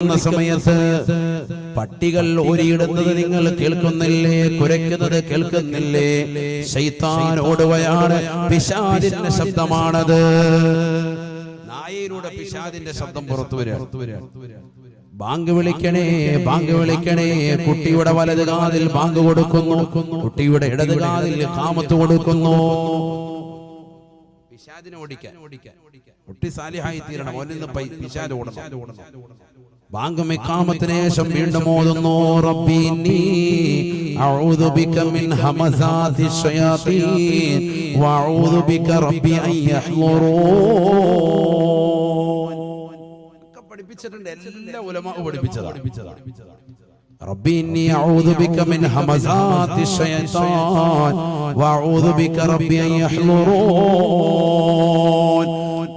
സമയത്ത് പട്ടികൾ ഓരിയിടുന്നത് നിങ്ങൾ കേൾക്കുന്നില്ലേ? കുരയ്ക്കുന്നത് കേൾക്കുന്നില്ലേ? ശൈത്താൻ ഓടുകയാണ്. പിശാചിന്റെ ശബ്ദമാണത്. നായയിലൂടെ പിശാചിന്റെ ശബ്ദം പുറത്തു വരിക. ബാങ്ക് വിളിക്കണേ, ബാങ്ക് വിളിക്കണേ. കുട്ടിയുടെ വലത് കാതിൽ ബാങ്ക് കൊടുക്കുന്നു, കുട്ടിയുടെ ഇടത് കാതിൽ ഖാമത്ത് കൊടുക്കുന്നു. പിശാചിനെ ഓടിക്കാൻ കുട്ടി സാലിഹായി തീരണം. പിശാച് ഓടണം. ബാങ്കും ഇഖാമത്തിന് ശേഷം വീണ്ടും ഓതുന്നു, റബ്ബി ഇന്നി അഊദു ബിക മിൻ ഹമസാതി ശയാതീൻ വഅഊദു ബിക റബ്ബി അൻ യഹ്ളുറൂൻ. ഒക്കെ പഠിപ്പിച്ചിട്ടുണ്ട്. എല്ലാ ഉലമാഉ പഠിപ്പിച്ചതാണ്. റബ്ബി ഇന്നി അഊദു ബിക മിൻ ഹമസാതി ശയാതീൻ വഅഊദു ബിക റബ്ബി അൻ യഹ്ളുറൂൻ.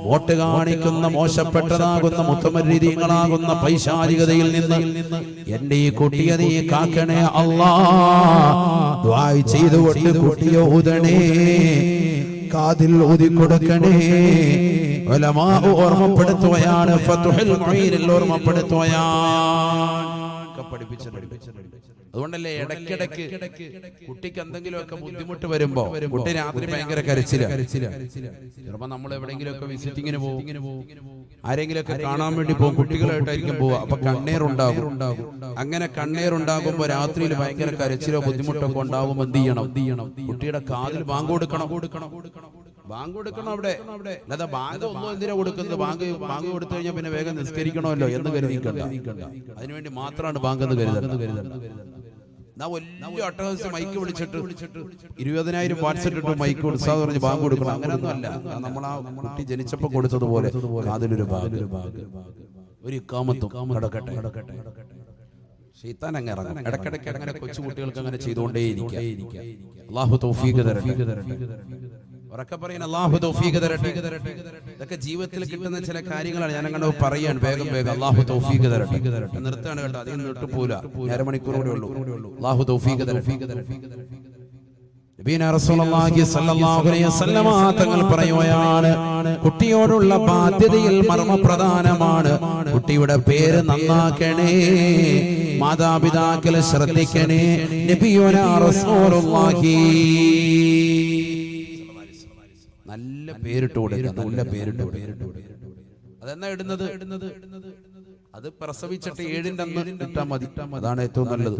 വോട്ട് കാണിക്കുന്ന മോശപ്പെട്ടതാകുന്ന മുത്തമരീതികളാകുന്ന പൈശാചികതയിൽ നിന്ന് എന്റെ ഈ കുട്ടിയെ നീ കാക്കണേ അല്ലാഹ്. ദുആ ചെയ്തുകൊണ്ട് കുട്ടിയെ ഊതണേ, കാതിൽ ഊതി കൊടുക്കണേ. ഉലമാ ഓർമ്മപ്പെടുത്തുകയാണ്, ഫത്ഹുൽ മുഈനിൽ ഓർമ്മപ്പെടുത്തുകയാണ്. പഠിപ്പിച്ചിട്ടുണ്ട്. അതുകൊണ്ടല്ലേ ഇടയ്ക്കിടയ്ക്ക് കുട്ടിക്ക് എന്തെങ്കിലുമൊക്കെ ബുദ്ധിമുട്ട് വരുമ്പോ, കുട്ടി രാത്രി ഭയങ്കര കരച്ചില, ചിലപ്പോ നമ്മൾ എവിടെയെങ്കിലുമൊക്കെ വിസിറ്റിങ്ങിന് പോകും, ആരെങ്കിലുമൊക്കെ കാണാൻ വേണ്ടി പോകും, കുട്ടികളായിട്ടായിരിക്കും പോവുക. അപ്പൊ കണ്ണീറുണ്ടാകും. അങ്ങനെ കണ്ണീറുണ്ടാകുമ്പോ രാത്രിയിൽ ഭയങ്കര കരച്ചിലോ ബുദ്ധിമുട്ടൊക്കെ ഉണ്ടാകുമ്പോൾ എന്ത് ചെയ്യണം? കുട്ടിയുടെ കാതിൽ ബാങ്ക് കൊടുക്കണം. ബാങ്ക് കൊടുക്കണം അവിടെ. അല്ലാതെ ബാങ്ക് ഒന്നും എന്തിനാ കൊടുക്കുന്നത്? ബാങ്ക് കൊടുത്തു കഴിഞ്ഞാൽ പിന്നെ വേഗം നിസ്കരിക്കണമല്ലോ എന്ന് കരുതിക്കണ്ട. അതിനുവേണ്ടി മാത്രമാണ് ബാങ്ക് എന്ന് കരുതേണ്ടത്. വലിയ അട്ടഹാസ്യ മൈക്ക് വിളിച്ചിട്ട് 20,000 വാട്സിട്ടിട്ട് മൈക്ക് ഉത്സാഹം പറഞ്ഞ് ബാങ്ക് കൊടുക്കണം. അങ്ങനെയൊന്നും അല്ല. നമ്മൾ ആ കുട്ടി ജനിച്ചപ്പോ കൊടുത്തതുപോലെ അതിലൊരു ബാങ്ക്, ഒരു ഇഖാമത്തും നടക്കട്ടെ. ശൈത്താൻ അങ്ങ് ഇറങ്ങും. ഇടയ്ക്കിടയ്ക്ക് അങ്ങനെ കൊച്ചു കുട്ടികൾക്ക് അങ്ങനെ ചെയ്തുകൊണ്ടേയിരിക്കുക. അല്ലാഹു തൗഫീഖ് തരട്ടെ. ഉറക്കെ പറയുന്ന അല്ലാഹു തൗഫീഖ് തരട്ടെ. ഇതൊക്കെ ജീവിതത്തിൽ കിട്ടുന്ന ചില കാര്യങ്ങളാണ്. ഞാൻ അങ്ങനെ പറയാൻ വേഗം അല്ലാഹു തൗഫീഖ് തരട്ടെ. നിർത്താണ് കേട്ടോ, അധികം നീട്ടുപോല. അരമണിക്കൂർ കൂടെ ഉള്ളൂ. അല്ലാഹു തൗഫീഖ് തരട്ടെ. നബിയുനാ റസൂലുള്ളാഹി സ്വല്ലല്ലാഹു അലൈഹി വസല്ലമ തങ്ങൾ പറയുകയാണ്, കുട്ടിയോടുള്ള ബാധ്യതയിൽ മർമ്മപ്രധാനമാണ് കുട്ടിയുടെ പേര് നന്നാക്കണേ, മാതാപിതാക്കളെ ശ്രദ്ധിക്കണേ. നബിയുനാ റസൂലുള്ളാഹി നല്ല പേരിട്ട് കൊടുക്കുക. നല്ല പേരിട്ട് അതെന്നാ ഇടുന്നത്? അത് പ്രസവിച്ചിട്ട് 7-ന്റെ അന്ന് ഇട്ടാ മതി. അതാണ് ഏറ്റവും നല്ലത്.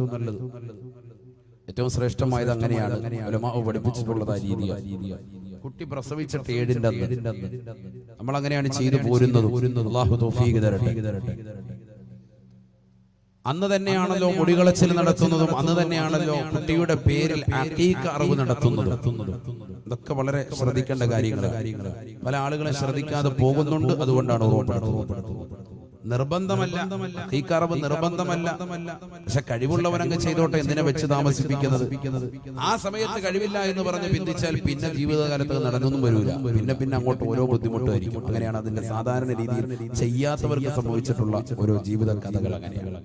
ഏറ്റവും ശ്രേഷ്ഠമായത് അങ്ങനെയാണ്. ഉലമാഉ പഠിപ്പിച്ചിട്ടുള്ളത് ആ രീതിയാണ്. കുട്ടി പ്രസവിച്ചിട്ട് 7-ന്റെ അന്ന് നമ്മൾ അങ്ങനെയാണ് ചെയ്തു പോരുന്നത്. അല്ലാഹു തൗഫീഖ് തരട്ടെ. അന്ന് തന്നെയാണല്ലോ മുടികളച്ചിൽ നടത്തുന്നതും, അന്ന് തന്നെയാണല്ലോ കുട്ടിയുടെ പേരിൽ അഖീഖ അറവ് നടത്തുന്നതും. ഇതൊക്കെ വളരെ ശ്രദ്ധിക്കേണ്ട കാര്യങ്ങളാണ്. പല ആളുകളെ ശ്രദ്ധിക്കാതെ പോകുന്നുണ്ട്. അതുകൊണ്ടാണ് ഓർമ്മപ്പെടുത്തുന്നത്. നിർബന്ധമല്ല, അഖീഖ അറവ് നിർബന്ധമല്ല. പക്ഷെ കഴിവുള്ളവനങ്ങ് ചെയ്തോട്ടെ. എന്തിനെ വെച്ച് താമസിപ്പിക്കുന്നത്? ആ സമയത്ത് കഴിവില്ല എന്ന് പറഞ്ഞ് പിന്തിച്ചാൽ പിന്നെ ജീവിതകാലത്ത് നടന്നൊന്നും വരൂല. പിന്നെ അങ്ങോട്ട് ഓരോ ബുദ്ധിമുട്ടായിരിക്കും. അങ്ങനെയാണ് അതിന്റെ സാധാരണ രീതിയിൽ ചെയ്യാത്തവർക്ക് സംഭവിച്ചിട്ടുള്ള ഓരോ ജീവിത കഥകൾ. അങ്ങനെയാണ്.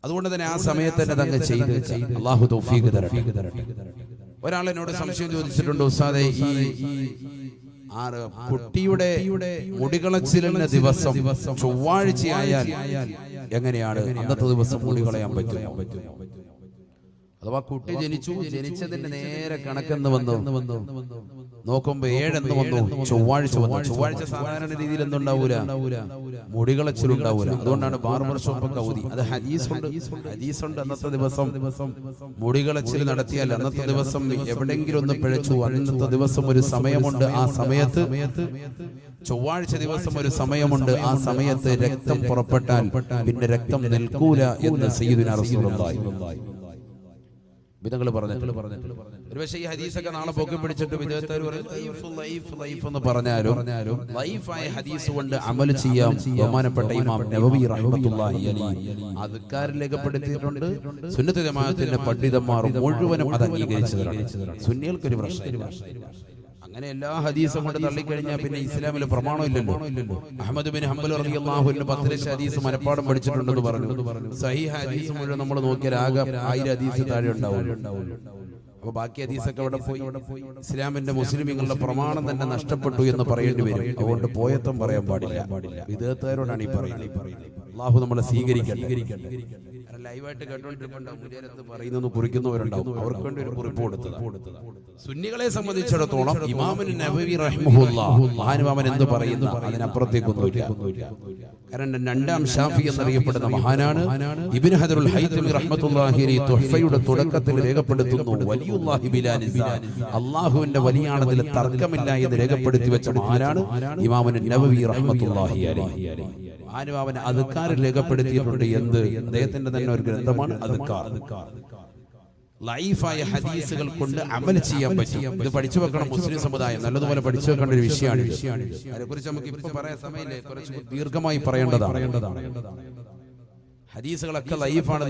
അതുകൊണ്ട് തന്നെ ആ സമയത്ത് തന്നെ അതങ്ങ് ചെയ്ത് അല്ലാഹു തൗഫീഖ് തരട്ടെ. ഒരാൾ എന്നോട് സംശയം ചോദിച്ചിട്ടുണ്ട്, ഉസ്താദേ, ഈ കുട്ടിയുടെ മുടികളച്ചിലിന്റെ ദിവസം ചൊവ്വാഴ്ചയായാൽ എങ്ങനെയാണ് അന്നത്തെ ദിവസം മുടി കളയാൻ പറ്റും? അഥവാ കുട്ടി ജനിച്ചതിന്റെ നേരെ കണക്കെന്ന് വന്നു നോക്കുമ്പോ 7 എന്ന് വന്നു, ചൊവ്വാഴ്ച വന്നു. ചൊവ്വാഴ്ച സാധാരണ രീതിയിൽ എന്തുണ്ടാവൂല? മുടികളച്ചിലുണ്ടാവൂല. അതുകൊണ്ടാണ് ബാർബർ ഷോപ്പൊക്കെ അവധി. അത് ഹദീസുണ്ട്. അന്നത്തെ ദിവസം മുടികളച്ചിൽ നടത്തിയാൽ അന്നത്തെ ദിവസം എവിടെങ്കിലും ഒന്ന് പിഴച്ചു. അന്നത്തെ ദിവസം ഒരു സമയമുണ്ട്. ആ സമയത്ത് ചൊവ്വാഴ്ച ദിവസം ഒരു സമയമുണ്ട്. ആ സമയത്ത് രക്തം പുറപ്പെട്ടാൽ പിന്നെ രക്തം നിൽക്കൂല എന്ന് സയ്യിദുനാ റസൂലുള്ളാഹി വിധങ്ങൾ പറഞ്ഞിട്ടുണ്ട്. ഒരുപക്ഷെ ഈ ഹദീസൊക്കെ നാളെ പൊക്കി പിടിച്ചിട്ട് വിദേഹത്താർ ലൈഫ് എന്ന് പറഞ്ഞാലും ലൈഫായ ഹദീസ് കൊണ്ട് അമൽ ചെയ്യാം. ബഹുമാനപ്പെട്ട ഇമാം നവവി റഹ്മത്തുള്ളാഹി അലൈഹി അദ്കാറിൽ രേഖപ്പെടുത്തിയിട്ടുണ്ട്. സുന്നത്ത് ജമാഅത്തിന്റെ പണ്ഡിതന്മാർ മുഴുവനും അത് അംഗീകരിച്ചവരാണ്. സുന്നികൾക്കൊരു പ്രശ്നമില്ല. അങ്ങനെ എല്ലാ ഹദീസും കൊണ്ട് തള്ളിക്കഴിഞ്ഞാൽ പിന്നെ ഇസ്ലാമിൽ പ്രമാണം ഇല്ലല്ലോ. അഹ്മദ് ബിൻ ഹംബൽ റളിയല്ലാഹു അൻഹു 10 ലക്ഷം ഹദീസ് മനപ്പാഠം പഠിച്ചിട്ടുണ്ടെന്ന് പറഞ്ഞു. സഹീഹ് ഹദീസ് മുഴുവൻ നമ്മൾ നോക്കിയാൽ ആകെ 1000 ഹദീസ് താഴെ ഉണ്ടാവുള്ളൂ. അപ്പോൾ ബാക്കി ഹദീസൊക്കെ അവിടെ പോയി. ഇസ്ലാമിന്റെ മുസ്ലിമീങ്ങളുടെ പ്രമാണം തന്നെ നഷ്ടപ്പെട്ടു എന്ന് പറയേണ്ടി വരും. അതുകൊണ്ട് പോയത്തം പറയാൻ പാടില്ല. വിദേഹത്താരോടാണ് ഈ പറയുന്നത്. അള്ളാഹു നമ്മളെ സ്വീകരിക്കട്ടെ. ലൈവായിട്ട് കേട്ടോണ്ടിരിപ്പുണ്ടാവും, മുരിയരത്ത് പറയുന്നത് കുറിക്കുന്നവരുണ്ടാവും, അവർക്ക് വേണ്ടി ഒരു കുറിപ്പ് കൊടുത്തത്. സുന്നികളെ സംബന്ധിച്ചിടത്തോളം ഇമാമുൻ നബവി റഹിമഹുല്ലാഹ് മഹാനുമാമൻ എന്ന് പറയുന്ന അതിനപ്പുറത്തേക്കൊന്നുമില്ല. കാരണം രണ്ടാം ഷാഫി എന്നറിയപ്പെടുന്ന മഹാനാണ്. ഇബ്നു ഹജറുൽ ഹൈതമി റഹ്മത്തുള്ളാഹി അലൈഹി തുഹ്ഫയുടെ തുടക്കത്തിൽ രേഖപ്പെടുത്തുന്നു, വലിയുല്ലാഹി ബിലാ നിസാ, അല്ലാഹുവിന്റെ വലിയാണതിൽ തർക്കമില്ല എന്ന് രേഖപ്പെടുത്തി വെച്ച മഹാനാണ് ഇമാമുൻ നബവി റഹ്മത്തുള്ളാഹി അലൈഹി. മഹാനുമാമൻ അദ്കാർ രേഖപ്പെടുത്തിയിട്ടുണ്ട്. എന്ത്? അദ്ദേഹത്തിന്റെ തന്നെ ഒരു ഗ്രന്ഥമാണ് അദ്കാർ. ലൈഫായ ഹദീസുകൾ കൊണ്ട് അമൽ ചെയ്യാൻ പറ്റും. ഇത് പഠിച്ചു വെക്കണം മുസ്ലിം സമുദായം, നല്ലതുപോലെ പഠിച്ചു വെക്കേണ്ട ഒരു വിഷയമാണ്. അതിനെക്കുറിച്ച് നമുക്ക് ഇപ്പൊ പറയാൻ സമയമില്ല, കുറച്ച് ദീർഘമായി പറയേണ്ടതാണ്. ഹദീസുകളൊക്കെ ലൈഫാണ്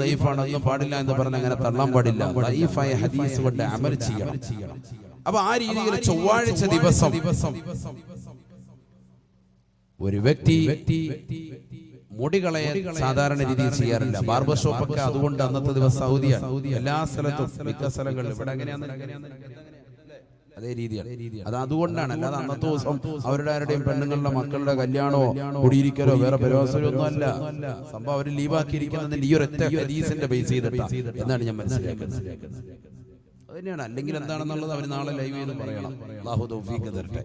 ഒന്നും പാടില്ല എന്ന് പറഞ്ഞ് അങ്ങനെ തള്ളാൻ പാടില്ല. ലൈഫായ ഹദീസ് കൊണ്ട് അമൽ ചെയ്യണം. അപ്പൊ ആ രീതിയിൽ ചൊവ്വാഴ്ച ദിവസം ഒരു വ്യക്തി മുടികളെ സാധാരണ രീതിയിൽ ചെയ്യാറില്ല. ബാർബർ ഷോപ്പൊക്കെ അതുകൊണ്ട് അന്നത്തെ ദിവസം സൗദിയാണ്, എല്ലാ സ്ഥലത്തും, മിക്ക സ്ഥലങ്ങളിലും. ഇവിടെ എങ്ങനെയാണ്? അതേ രീതിയാണ്. അത് അതുകൊണ്ടാണ്, അല്ലാതെ അന്നത്തെ ദിവസം അവരുടെ ആരുടെയും പെണ്ണുങ്ങളുടെ മക്കളുടെ കല്യാണമോ കുടിയിരിക്കലോ വേറെ പരിപാടിയോ ഒന്നും അല്ല. സംഭവം അവർ ലീവാക്കിയിരിക്കുന്നതിന് ഈ ഒരൊറ്റ ഹദീസിന്റെ ബേസ് ചെയ്തിട്ടാണ് എന്നാണ് ഞാൻ മനസ്സിലാക്കുന്നത്. അത് തന്നെയാണ്. അല്ലെങ്കിൽ എന്താണെന്നുള്ളത് അവർ നാളെ ലൈവ് ചെയ്ത് പറയണം. അല്ലാഹു തൗഫീഖ് തരട്ടെ.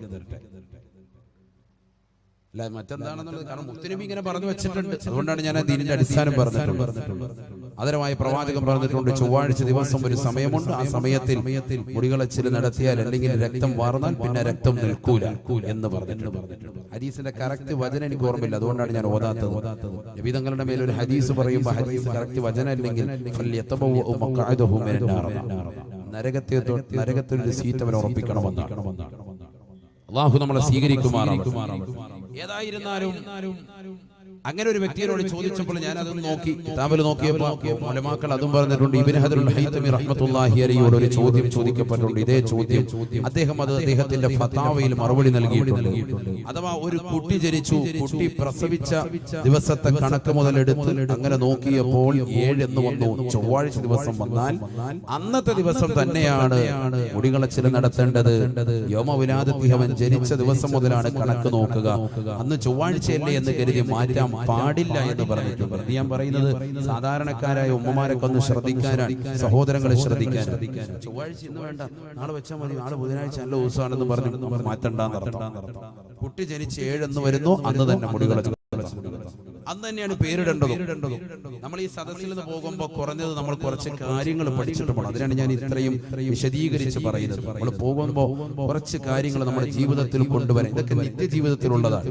അല്ല മറ്റെന്താണെന്നുള്ളത്, കാരണം മുത്തുനബി ഇങ്ങനെ പറഞ്ഞു വെച്ചിട്ടുണ്ട്. അതുകൊണ്ടാണ് ഞാൻ ദീനിന്റെ അടിസ്ഥാനം പറഞ്ഞിട്ടുള്ളത്. ആദരമായ പ്രവാചകൻ പറഞ്ഞിട്ടുണ്ട്, ചൊവ്വാഴ്ച ദിവസം ഒരു സമയമുണ്ട്, ആ സമയത്തിൽ മുടികളച്ചിൽ നടത്തിയാൽ അല്ലെങ്കിൽ രക്തം വാർന്നാൽ പിന്നെ രക്തം നിൽക്കൂല എന്ന് പറഞ്ഞിട്ടുണ്ട്. ഹദീസിന്റെ കറക്റ്റ് വചനം എനിക്ക് ഓർമ്മയില്ല, അതുകൊണ്ടാണ് ഞാൻ ഓതാത്തത്. നബി തങ്ങളുടെ മേൽ ഒരു ഹദീസ് പറയുമ്പോൾ ഹദീസ് കറക്റ്റ് വചനം അല്ലെങ്കിൽ നരകത്തിൽ ഒരു സീറ്റ് അവൻ ഉറപ്പിക്കണമെന്നാണ്. അല്ലാഹു നമ്മളെ സ്വീകരിക്കുമാറാകട്ടെ. ഏതായിരുന്നാലും അങ്ങനെ ഒരു വ്യക്തിയോട് ചോദിച്ചപ്പോൾ ഞാൻ അതൊന്ന് നോക്കി, കിതാബിൽ നോക്കിയപ്പോൾ ഉലമാക്കൾ അതും പറഞ്ഞിട്ടുണ്ട്. ഇബ്നു ഹജറുൽ ഹൈതമി റഹ്മത്തുള്ളാഹി അലൈഹിയോട് ഒരു ചോദ്യം ചോദിക്കപ്പെട്ടിട്ടുണ്ട്. ഇതേ ചോദ്യം അദ്ദേഹം അദ്ദേഹത്തിന്റെ ഫതാവയിൽ മറുപടി നൽകിയിട്ടുണ്ട്. അഥവാ ഒരു കുട്ടി ജനിച്ചു, കുട്ടി പ്രസവിച്ച ദിവസത്തെ കണക്ക് മുതൽ എടുത്ത് അങ്ങനെ നോക്കിയപ്പോൾ 7 എന്ന് വന്നു. ചൊവ്വാഴ്ച ദിവസം വന്നാൽ അന്നത്തെ ദിവസം തന്നെയാണ് മുടികളച്ചിൽ നടത്തേണ്ടത്. യൗമവിലാദത്തി, അവൻ ജനിച്ച ദിവസം മുതലാണ് കണക്ക് നോക്കുക. അന്ന് ചൊവ്വാഴ്ചയല്ലേ എന്ന് കരുതി മാറ്റാം പാടില്ല എന്ന് പറഞ്ഞിട്ടുണ്ട്. ഞാൻ പറയുന്നത് സാധാരണക്കാരായ ഉമ്മമാരൊക്കെ ഒന്ന് ശ്രദ്ധിക്കാനാണ്, സഹോദരങ്ങളെ ശ്രദ്ധിക്കാൻ. ചൊവ്വാഴ്ച ഇന്ന് വേണ്ട, നാളെ വെച്ചാൽ മതി, നാളെ ബുധനാഴ്ച നല്ല ദിവസമാണെന്ന് പറഞ്ഞു മാറ്റണ്ടെന്ന്. കുട്ടി ജനിച്ച് 7 എന്ന് വരുന്നു, അന്ന് തന്നെ മുടികളച്ചിൽ അന്ന് തന്നെയാണ് പേരിടേണ്ടതും. നമ്മൾ ഈ സദസ്സിൽ നിന്ന് പോകുമ്പോൾ കുറഞ്ഞത് നമ്മൾ കുറച്ച് കാര്യങ്ങൾ പഠിച്ചിട്ട് പോകണം. അതിനാണ് ഞാൻ ഇത്രയും വിശദീകരിച്ച് പറയുന്നത്. നമ്മൾ പോകുമ്പോൾ കുറച്ച് കാര്യങ്ങൾ നമ്മുടെ ജീവിതത്തിൽ കൊണ്ടുവരാൻ. ഇതൊക്കെ നിത്യജീവിതത്തിലുള്ളതാണ്.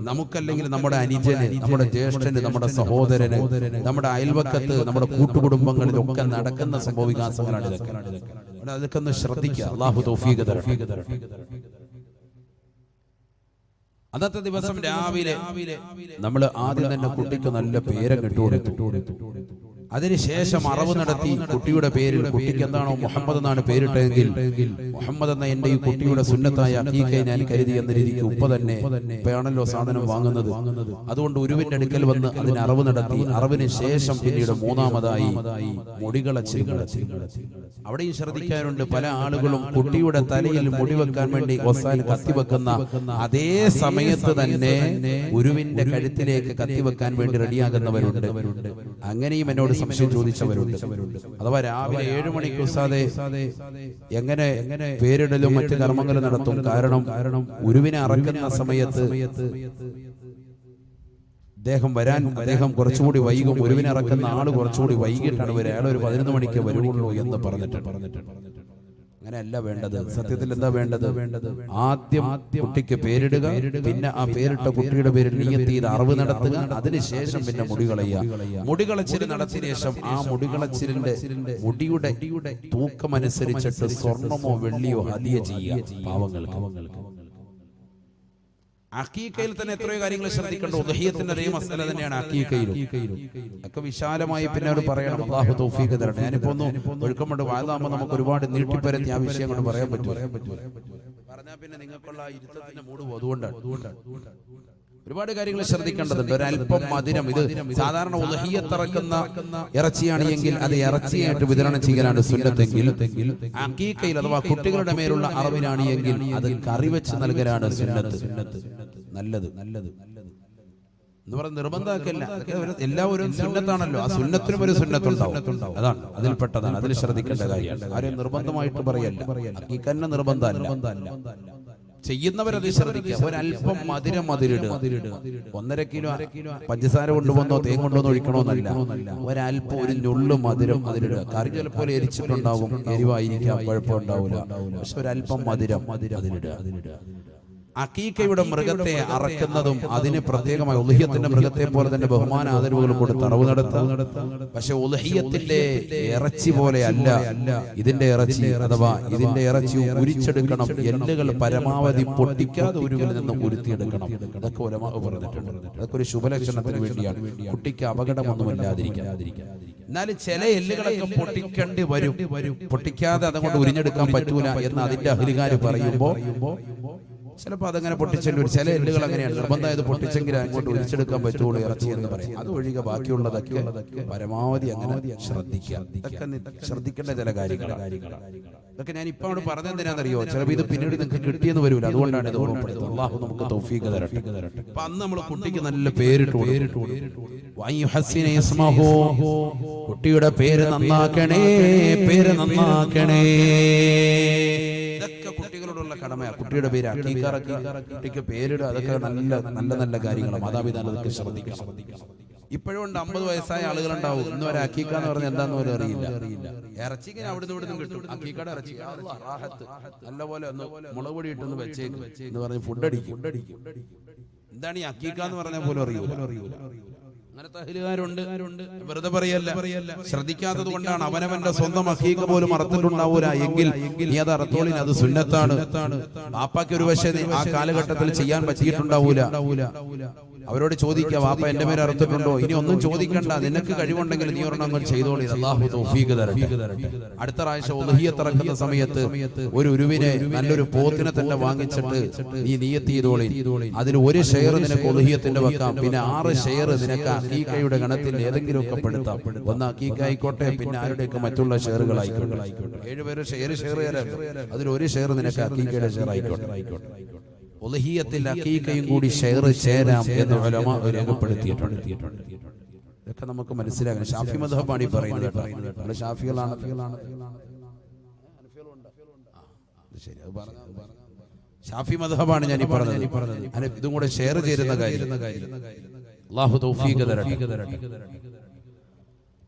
നമുക്കല്ലെങ്കിൽ നമ്മുടെ അനുജന്, നമ്മുടെ ജ്യേഷ്ഠന്, നമ്മുടെ സഹോദരന്, നമ്മുടെ അയൽവക്കത്ത്, നമ്മുടെ കൂട്ടുകുടുംബങ്ങളിലൊക്കെ നടക്കുന്ന സംഭവവികാസങ്ങളാണ് ഇതൊക്കെ. അതൊക്കെ ഒന്ന് ശ്രദ്ധിക്കുക. അല്ലാഹു തൗഫീഖ് തരട്ടെ. അന്നത്തെ ദിവസം രാവിലെ നമ്മൾ ആദ്യം തന്നെ കുട്ടിക്ക് നല്ല പേരൊക്കെ ഇട്ടുകൊടുത്തു. അതിനുശേഷം അറവ് നടത്തി കുട്ടിയുടെ പേരിൽ, കുട്ടിക്ക് എന്താണോ മുഹമ്മദ് എന്നാണ് പേരിട്ടെങ്കിൽ മുഹമ്മദ് എന്ന എന്റെ ഈ കുട്ടിയുടെ സുന്നത്തായ അഖീഖയെ ഞാൻ കരുതി എന്ന രീതിക്ക് ഉപ്പ തന്നെ ഇപ്പയാണല്ലോ സാധനം വാങ്ങുന്നത്. അതുകൊണ്ട് ഉരുവിന്റെ അടുക്കൽ വന്ന് അതിന് അറവ് നടത്തി. അറവിന് ശേഷം പിന്നീട് മൂന്നാമതായി മുടികളച്ചിൽ നടത്തി. അവിടെയും ശ്രദ്ധിക്കാനുണ്ട്, പല ആളുകളും കുട്ടിയുടെ തലയിൽ മുടി വെക്കാൻ വേണ്ടി ഒസാൻ കത്തിവെക്കുന്ന അതേ സമയത്ത് തന്നെ ഉരുവിന്റെ കഴുത്തിലേക്ക് കത്തിവെക്കാൻ വേണ്ടി റെഡിയാകുന്നവരുണ്ട്. അങ്ങനെയും എന്നോട് സംശയം ചോദിച്ചവരുണ്ട്. അഥവാ രാവിലെ 7 മണിക്ക് ഉസ്താദേ എങ്ങനെ പേരിടലും മറ്റു കർമ്മങ്ങളും നടത്തും? കാരണം ഉരുവിനെ അറക്കുന്ന സമയത്ത് അദ്ദേഹം കുറച്ചുകൂടി വൈകും. ഉരുവിനെ ഇറക്കുന്ന ആള് കുറച്ചുകൂടി വൈകിട്ടാണ് വരിക. അയാൾ ഒരു 11 മണിക്ക് വരുള്ളൂ എന്ന് പറഞ്ഞിട്ടുണ്ട്. അങ്ങനെയല്ല വേണ്ടത്. സത്യത്തിൽ എന്താ വേണ്ടത്? ആദ്യം കുട്ടിക്ക് പേരിടുക, പിന്നെ ആ പേരിട്ട കുട്ടിയുടെ പേരിൽ നിയ്യത്ത് ചെയ്ത് അറവ് നടത്തുക, അതിനുശേഷം പിന്നെ മുടികളച്ചിൽ നടത്തിയ ശേഷം ആ മുടികളച്ചിലിന്റെ മുടിയുടെ തൂക്കമനുസരിച്ചിട്ട് സ്വർണമോ വെള്ളിയോ ഹദിയ ചെയ്യുക പാവങ്ങൾക്ക്. അഖീഖയിൽ തന്നെ എത്രയോ കാര്യങ്ങൾ ശ്രദ്ധിക്കേണ്ട. ഉദ്ഹിയത്തിന്റെ അതേ മസല തന്നെയാണ് അഖീഖയിലും. ഒക്കെ വിശാലമായി പിന്നെ അവർ പറയണം. അല്ലാഹു തൗഫീഖ് തരട്ടെ. ഞാനിപ്പോ ഒന്ന് ഒഴുക്കമുണ്ട് വാഴാകുമ്പോൾ നമുക്ക് ഒരുപാട് നീട്ടിപ്പരത്തി ആ വിഷയം കൊണ്ട് പറയാൻ പറ്റും. പറഞ്ഞാൽ പിന്നെ നിങ്ങൾക്കുള്ള ഇരുത്തത്തിന്റെ മൂട് പോകും. അതുകൊണ്ടാണ് ഒരുപാട് കാര്യങ്ങൾ ശ്രദ്ധിക്കേണ്ടതുണ്ട്. ഒരല്പം മധുരം, ഇത് സാധാരണ ഉദ്ഹിയത്തിറക്കുന്ന ഇറച്ചിയാണ് എങ്കിൽ അത് ഇറച്ചിയായിട്ട് വിതരണം ചെയ്യാനാണ് സുന്നത്തെങ്കിൽ, അഖീഖയിൽ അഥവാ കുട്ടികളുടെ മേലുള്ള അറവിനാണ് എങ്കിൽ അത് കറി വെച്ച് നൽകലാണ് സുന്നത്ത്. നല്ലത്. എന്ന് പറഞ്ഞ നിർബന്ധമാക്കല്ല, എല്ലാവരും സുന്നത്താണല്ലോ, ആ സുന്നത്തിനും ഒരു സുന്നത്തുണ്ടാവും. അതാണ് അതിൽപ്പെട്ടതാണ്, അതിൽ ശ്രദ്ധിക്കേണ്ട കാര്യമാണ്. ആരെയും നിർബന്ധമായിട്ട് പറയല്ല, ഹഖീഖന്നെ നിർബന്ധമല്ല. ചെയ്യുന്നവരത് ശ്രദ്ധിക്കുക. ഒരല്പം മധുരം അതിലിടുക. 1.5 കിലോ പഞ്ചസാര കൊണ്ടുവന്നോ തേൻ കൊണ്ടുവന്നോ ഒഴിക്കണമെന്നല്ല, ഒരല്പം ഒരു നുള്ളു മധുരം അതിലിടുക. കറി ചിലപ്പോൾ എരിച്ചിട്ടുണ്ടാവും, എരിവായിരിക്കാം, കുഴപ്പമുണ്ടാവില്ല, പക്ഷെ ഒരല്പം മധുരം അതിലിടുക. അഖീഖയുടെ മൃഗത്തെ അറക്കുന്നതും അതിന് പ്രത്യേകമായി ഉളുഹിയത്തിന്റെ മൃഗത്തെ പോലെ തന്നെ ബഹുമാന ആദരവുകൾ കൊടുത്ത് അറവ് നടത്താം. പക്ഷെ ഉളുഹിയത്തിന്റെ ഇറച്ചി പോലെ അല്ല ഇതിന്റെ ഇറച്ചി, അഥവാ ഇതിന്റെ ഇറച്ചി ഉരിച്ചെടുക്കണം. എല്ലുകൾ പരമാവധി പൊട്ടിക്കാതെ ഉരുവിൽ നിന്ന് ഉരുത്തിയെടുക്കണം. ഇതൊക്കെ ഉലമാവ് പറഞ്ഞിട്ടുണ്ട്. അതൊക്കെ ഒരു ശുഭലക്ഷണത്തിന് വേണ്ടിയാണ്, കുട്ടിക്ക് അപകടമൊന്നുമില്ലാതിരിക്കാൻ. എന്നാലും ചില എല്ലുകളൊക്കെ പൊട്ടിക്കേണ്ടി വരും, പൊട്ടിക്കാതെ അതുകൊണ്ട് ഉരിഞ്ഞെടുക്കാൻ പറ്റൂല എന്ന് അതിന്റെ അഹ്ലികാര് പറയുമ്പോ ചിലപ്പോൾ അതങ്ങനെ പൊട്ടിച്ചെങ്കിൽ ഒരു ചില എല്ലുകൾ അങ്ങനെയാണ്, നിർബന്ധമായത് പൊട്ടിച്ചെങ്കിൽ അങ്ങോട്ട് ഒരിച്ചെടുക്കാൻ പറ്റുള്ളൂ ഇറച്ചി എന്ന് പറയും. അത് ഒഴികെ ബാക്കിയുള്ളതൊക്കെ പരമാവധി അങ്ങനെ ശ്രദ്ധിക്കുക. ഇതൊക്കെ ശ്രദ്ധിക്കേണ്ട ചില കാര്യങ്ങളാണ്. ഇതൊക്കെ ഞാൻ ഇപ്പൊ അവിടെ പറഞ്ഞെന്തിനാണെന്നറിയോ, ചിലപ്പോൾ ഇത് പിന്നീട് നിങ്ങൾക്ക് കിട്ടിയെന്ന് വരൂല, അതുകൊണ്ടാണ് ഇത് ഓർമ്മപ്പെടുത്തുന്നത്. അല്ലാഹു നമുക്ക് തൗഫീഖ് തരട്ടെ. അപ്പൊ അന്ന് നമ്മൾ കുട്ടിക്ക് നല്ല പേരിട്ടു, കുട്ടിയുടെ പേര് നന്നാക്കണേ, പേര് നന്നാക്കണേ. ഇതൊക്കെ കുട്ടികളോടുള്ള കടമയാണ്. കുട്ടിയുടെ പേര് കുട്ടിക്ക് പേരിടുക, അതൊക്കെ നല്ല കാര്യങ്ങളാണ്. മാതാപിതാക്കൾ അതൊക്കെ ശ്രദ്ധിക്കണം. ഇപ്പോഴും ഉണ്ട് 50 വയസ്സായ ആളുകളുണ്ടാവും, ഇന്ന് വരെ അക്കീക്ക എന്ന് പറഞ്ഞാൽ എന്താന്ന് പോലും അറിയില്ല. ഇറച്ചിക്ക് അവിടുന്ന് ഇവിടുന്ന് കിട്ടും, അക്കീക്കയുടെ ഇറച്ചി നല്ലപോലെ ഒന്ന് മുളക് പൊടി ഇട്ടൊന്ന് വെച്ചേക്ക് എന്ന് പറഞ്ഞ് ഫുഡ് അടിക്കും. എന്താണ് ഈ അക്കീക്ക എന്ന് പറഞ്ഞാൽ പോലും അറിയൂല. അങ്ങനത്തെ അഹ്ലുകാരുണ്ട്, വെറുതെ പറയല്ല, ശ്രദ്ധിക്കാത്തത് കൊണ്ടാണ്. അവനവന്റെ സ്വന്തം അഖീഖ പോലും അറുത്തിട്ടുണ്ടാവൂല എങ്കിൽ നീ അത് അറുത്തോളിന്, അത് സുന്നത്താണ്. വാപ്പാക്ക് ഒരു പക്ഷേ ആ കാലഘട്ടത്തിൽ ചെയ്യാൻ പറ്റിയിട്ടുണ്ടാവൂല. അവരോട് ചോദിക്കുക, വാപ്പ എന്റെ പേര് അറുത്തിട്ടുണ്ടോ? ഇനി ഒന്നും ചോദിക്കണ്ട, നിനക്ക് കഴിവുണ്ടെങ്കിൽ നീ ഒരെണ്ണം അങ്ങ് ചെയ്തോളി, അല്ലാഹു തൗഫീഖ് തരട്ടെ. അടുത്ത പ്രാവശ്യം ഉളുഹിയ്യത്ത് ഇറക്കുന്ന സമയത്ത് ഒരു ഉരുവിനെ, നല്ലൊരു പോത്തിനെ തന്നെ വാങ്ങിച്ചിട്ട് നീ നിയ്യത്ത് ചെയ്തോളി. അതിൽ ഒരു ഷെയർ നിനക്ക് ഉളുഹിയ്യത്തിന്റെ വെക്കാം, പിന്നെ 6 ഷെയർ നിനക്ക് അഖീഖയുടെ ഗണത്തിൽ ഏതെങ്കിലുമൊക്കെ പെടുത്താം. ഒന്ന് അഖീഖ ആയിക്കോട്ടെ, പിന്നെ ആരുടെയൊക്കെ മറ്റുള്ള ഷെയറുകൾ ആയിക്കോട്ടെ. 7 പേര് ഷെയർ തരാം, അതിൽ ഒരു ഷെയർ നിനക്ക് അഖീഖയുടെ ഷെയർ ആയിക്കോട്ടെ. ഉളുഹിയ്യത്തിൽ അഖീഖയും കൂടി ഷെയർ ചേരാം എന്ന് ഉലമാ രേഖപ്പെടുത്തിയിട്ടുണ്ട്. ഇതൊക്കെ നമുക്ക് മനസ്സിലാക്കണം. ഷാഫി മദ്ഹബാണ് ഈ പറയുന്നത് കേട്ടോ. ഷാഫികളാണ്. ഷാഫി മദ്ഹബാണ് ഞാൻ ഈ പറഞ്ഞത്. ഇതും കൂടെ ഷെയർ ചേരുന്ന കാര്യം. അല്ലാഹു തൗഫീഖ് തരട്ടെ.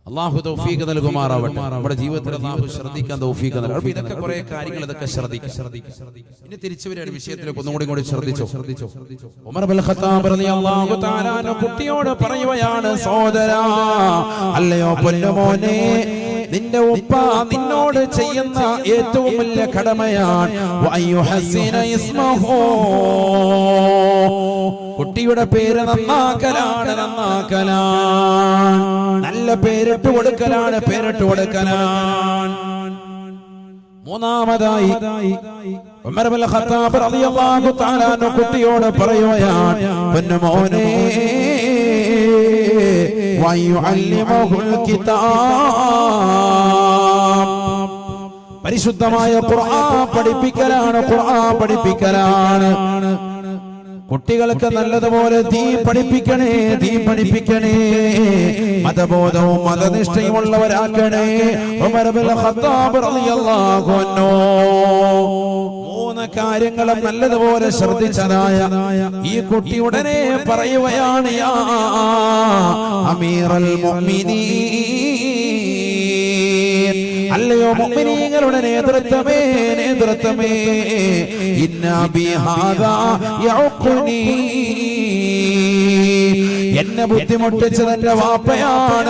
അല്ലാഹു തൗഫീഖ് നൽകുമാറാവട്ടെ. നമ്മുടെ ജീവിതത്തിൽ അല്ലാഹു ശ്രദ്ധിക്കാൻ തൗഫീഖ് നൽകട്ടെ. ഇതൊക്കെ കുറെ കാര്യങ്ങൾ ഇതൊക്കെ ശ്രദ്ധിക്കുക. ഇനി തിരിച്ചു വരികയാണ് വിഷയത്തിലേക്ക്. ഒന്നുകൂടി ശ്രദ്ധിച്ചോ. ഉമർ ഇബ്നുൽ ഖത്താബ് റളിയല്ലാഹു തആല അൻഹു കുട്ടിയോട് പറയുകയാണ്, സഹോദരാ, അല്ലയോ പൊന്നുമോനെ, നിന്റെ ഉപ്പ നിന്നോട് ചെയ്യുന്ന ഏറ്റവും വലിയ കടമയാണ് വയുഹസിന ഇസ്മഹു, കുട്ടിയുടെ പേര് നന്നാക്കലാണ്. നല്ല പേരിട്ട് കൊടുക്കലാണ്. മൂന്നാമതായി ഉമർ ഇബ്നുൽ ഖത്താബ് റളിയല്ലാഹു തആല അൻഹു കുട്ടിയോട് പറയുകയാണ്, പൊന്നുമോനെ, വയുഅല്ലിമുൽ കിതാബ്, പരിശുദ്ധമായ ഖുർആൻ പഠിപ്പിക്കലാണ്. കുട്ടികൾക്ക് നല്ലതുപോലെ ദീൻ പഠിപ്പിക്കണേ, മതബോധവും മതനിഷ്ഠയുമുള്ളവരാക്കണേ. ഉമർ ഇബ്നുൽ ഖത്താബ് റളിയല്ലാഹു അൻഹു 3 കാര്യങ്ങളും നല്ലതുപോലെ ശ്രദ്ധിച്ചതായ ഈ കുട്ടി ഉടനെ പറയുകയാണ്, യാ അമീറൽ മുഅ്മിനീൻ, അല്ലയോ മുഅ്മിനീങ്ങളുടെ നേതൃത്വമേ, ഇന്ന ബിഹാദാ യഉഖുനി, എന്നെ ബുദ്ധിമുട്ടിച്ചത് എന്റെ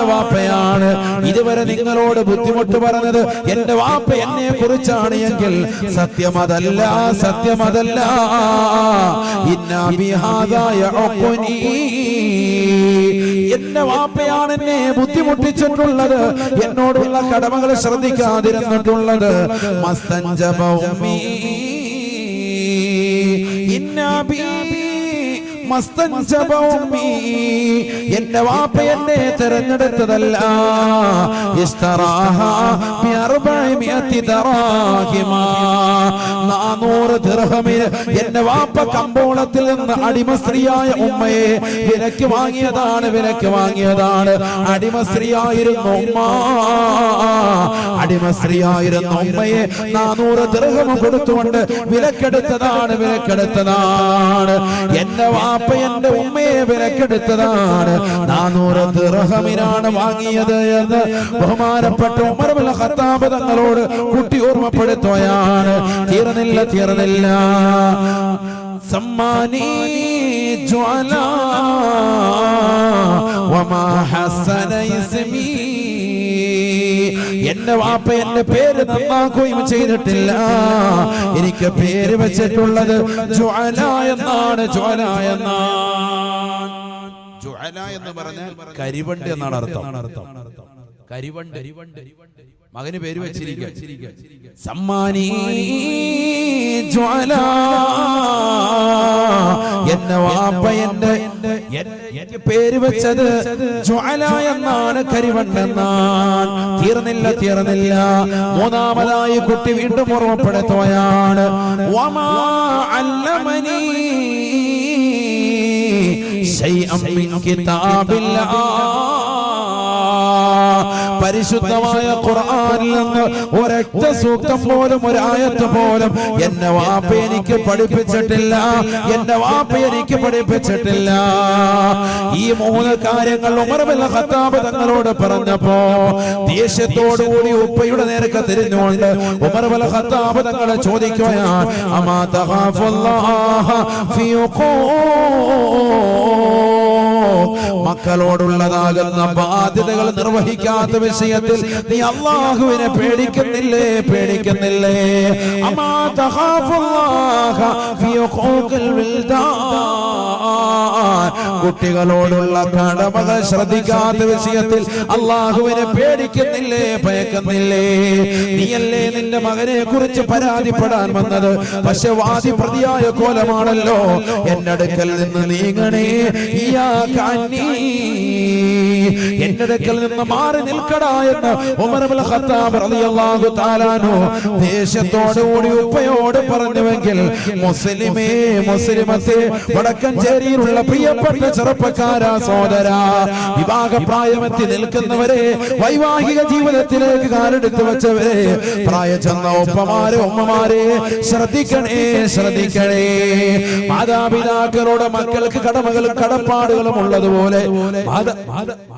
വാപ്പയാണ്. ഇതുവരെ നിങ്ങളോട് ബുദ്ധിമുട്ട് പറഞ്ഞത് എന്റെ വാപ്പ എന്നെ കുറിച്ചാണ് എങ്കിൽ സത്യമതല്ല. ഇന്ന ബിഹാദാ യഉഖുനി, എന്റെ വാപ്പയാണ് എന്നെ ബുദ്ധിമുട്ടിച്ചിട്ടുള്ളത്, എന്നോടുള്ള കടമകൾ ശ്രദ്ധിക്കാതിരുന്നിട്ടുള്ളത്. മസ്തൻജബ ഉമ്മി ഇന്ന ബി മസ്തൻജബ ഉമ്മി, എന്റെ വാപ്പ എന്നെ തെരഞ്ഞെടുത്തതല്ല. ഇസ്തറാഹ ബി 400 ദറാഹിമ, 400 ദിർഹമിന് എന്റെ വാപ്പ കമ്പോളത്തിൽ നിന്ന് അടിമ സ്ത്രീയായ ഉമ്മയെ വിലക്ക് വാങ്ങിയതാണ്, വിലക്ക് വാങ്ങിയതാണ്. അടിമ സ്ത്രീയായിരുന്നു ഉമ്മ, അടിമ സ്ത്രീയായിരുന്ന ഉമ്മയെ 400 ദിർഹം കൊടുത്തുകൊണ്ട് വിലക്കെടുത്തതാണ്, വിലക്കെടുത്തതാണ്. എന്റെ വാപ്പ എന്റെ ഉമ്മയെ വിലക്കെടുത്തതാണ്, 400 ദിർഹമിനാണ് വാങ്ങിയത് എന്ന് ബഹുമാനപ്പെട്ട ഉമർ ഇബ്നുൽ ഖത്താബ് തങ്ങളോട് കുട്ടി ഓർമ്മപ്പെടുത്തുകയാണ്. തീർന്നില്ല, തീർന്നില്ല. സമ്മാനി ജ്വാല വമാ ഹസന ഇസ്മി, എന്റെ വാപ്പ എന്റെ പേര് നന്നാക്കുകയും ചെയ്തിട്ടില്ല. എനിക്ക് പേര് വെച്ചിട്ടുള്ളത് ജ്വാല എന്നാണ്, ജ്വാല എന്നാണ്. ജ്വാല എന്ന് പറഞ്ഞാൽ കരിവണ്ട് എന്നാണ് അർത്ഥം. കരിവണ്ട്, മകന് പേര് വെച്ചിരിക്കുക. സമ്മാനി ജ്വാല, എന്റെ വാപ്പ എന്റെ പേര് വെച്ചത് ജ്വാല എന്നാണ്, കരിവണ്ടെന്നാണ്. തീർന്നില്ല, തീർന്നില്ല. മൂന്നാമതായി കുട്ടി വീണ്ടും ഓർമ്മപ്പെടുത്തുകയാണ്. വമാ അല്ലമനി ശൈഅൻ മിൻ കിതാബില്ലാഹ്, പരിശുദ്ധമായ ഖുർആനിൽ നിന്ന് ഒരൊറ്റ സൂക്തം പോലും, ഒരു ആയത്ത് പോലും എന്നെ വാപ്പ എനിക്ക് പഠിപ്പിച്ചിട്ടില്ല, എന്നെ വാപ്പ എനിക്ക് പഠിപ്പിച്ചിട്ടില്ല. ഈ 3 കാര്യങ്ങൾ ഉമർ ഇബ്നുൽ ഖത്താബ് തങ്ങളോട് പറഞ്ഞപ്പോ ദേഷ്യത്തോടുകൂടി ഉപ്പയുടെ നേർക്ക് തിരിഞ്ഞുകൊണ്ട് ഉമർ ഇബ്നുൽ ഖത്താബ് തങ്ങളെ ചോദിക്കുകയാണ്, അമാ തഖാഫുല്ലാഹ ഫീ മക്കളോടുള്ളതാകുന്ന ബാധ്യതകൾ നിർവഹിക്കാത്ത വിഷയത്തിൽ നീ അല്ലാഹുവിനെ പേടിക്കുന്നില്ലേ, പേടിക്കുന്നില്ലേ? അമാ തഖാഫുല്ലാഹ ഫീ ഖുഖിൽ വിൽദാൻ, കുട്ടികളോടുള്ള കടമകൾ ശ്രദ്ധിക്കാത്ത വിഷയത്തിൽ അല്ലാഹുവിനെ പേടിക്കുന്നില്ലേ, ഭയക്കുന്നില്ലേ? നീയല്ലേ നിന്റെ മകനെ കുറിച്ച് പരാതിപ്പെടാൻ വന്നത്, പക്ഷെ വാദി പ്രതിയായ കോലമാണല്ലോ. എന്റെ അടുക്കൽ നിന്ന് നീങ്ങണേ, എന്റെ അടുക്കൽ നിന്ന് മാറി നിൽക്കടാ എന്ന് ഉമർ ഇബ്നുൽ ഖത്താബ് റളിയല്ലാഹു തആല അൻഹു ദേഷ്യത്തോടുകൂടി ഉപ്പയോട് പറഞ്ഞുവെങ്കിൽ, മുസ്ലിമേ, മുസ്ലിമത്തെ, വടക്കഞ്ചേരിയിലുള്ള പ്രിയപ്പെട്ട ചെറുപ്പക്കാരാ, സഹോദരാ, വിവാഹപ്രായമെത്തി നിൽക്കുന്നവരെ, വൈവാഹിക ജീവിതത്തിലേക്ക് കാലെടുത്ത് വെച്ചവരെ, പ്രായം ചെന്ന ഉപ്പമാരെ, ഉമ്മമാരെ, ശ്രദ്ധിക്കണേ, ശ്രദ്ധിക്കണേ. മാതാപിതാക്കളോട് മക്കൾക്ക് കടമകളും കടപ്പാടുകളും ഉള്ളതുപോലെ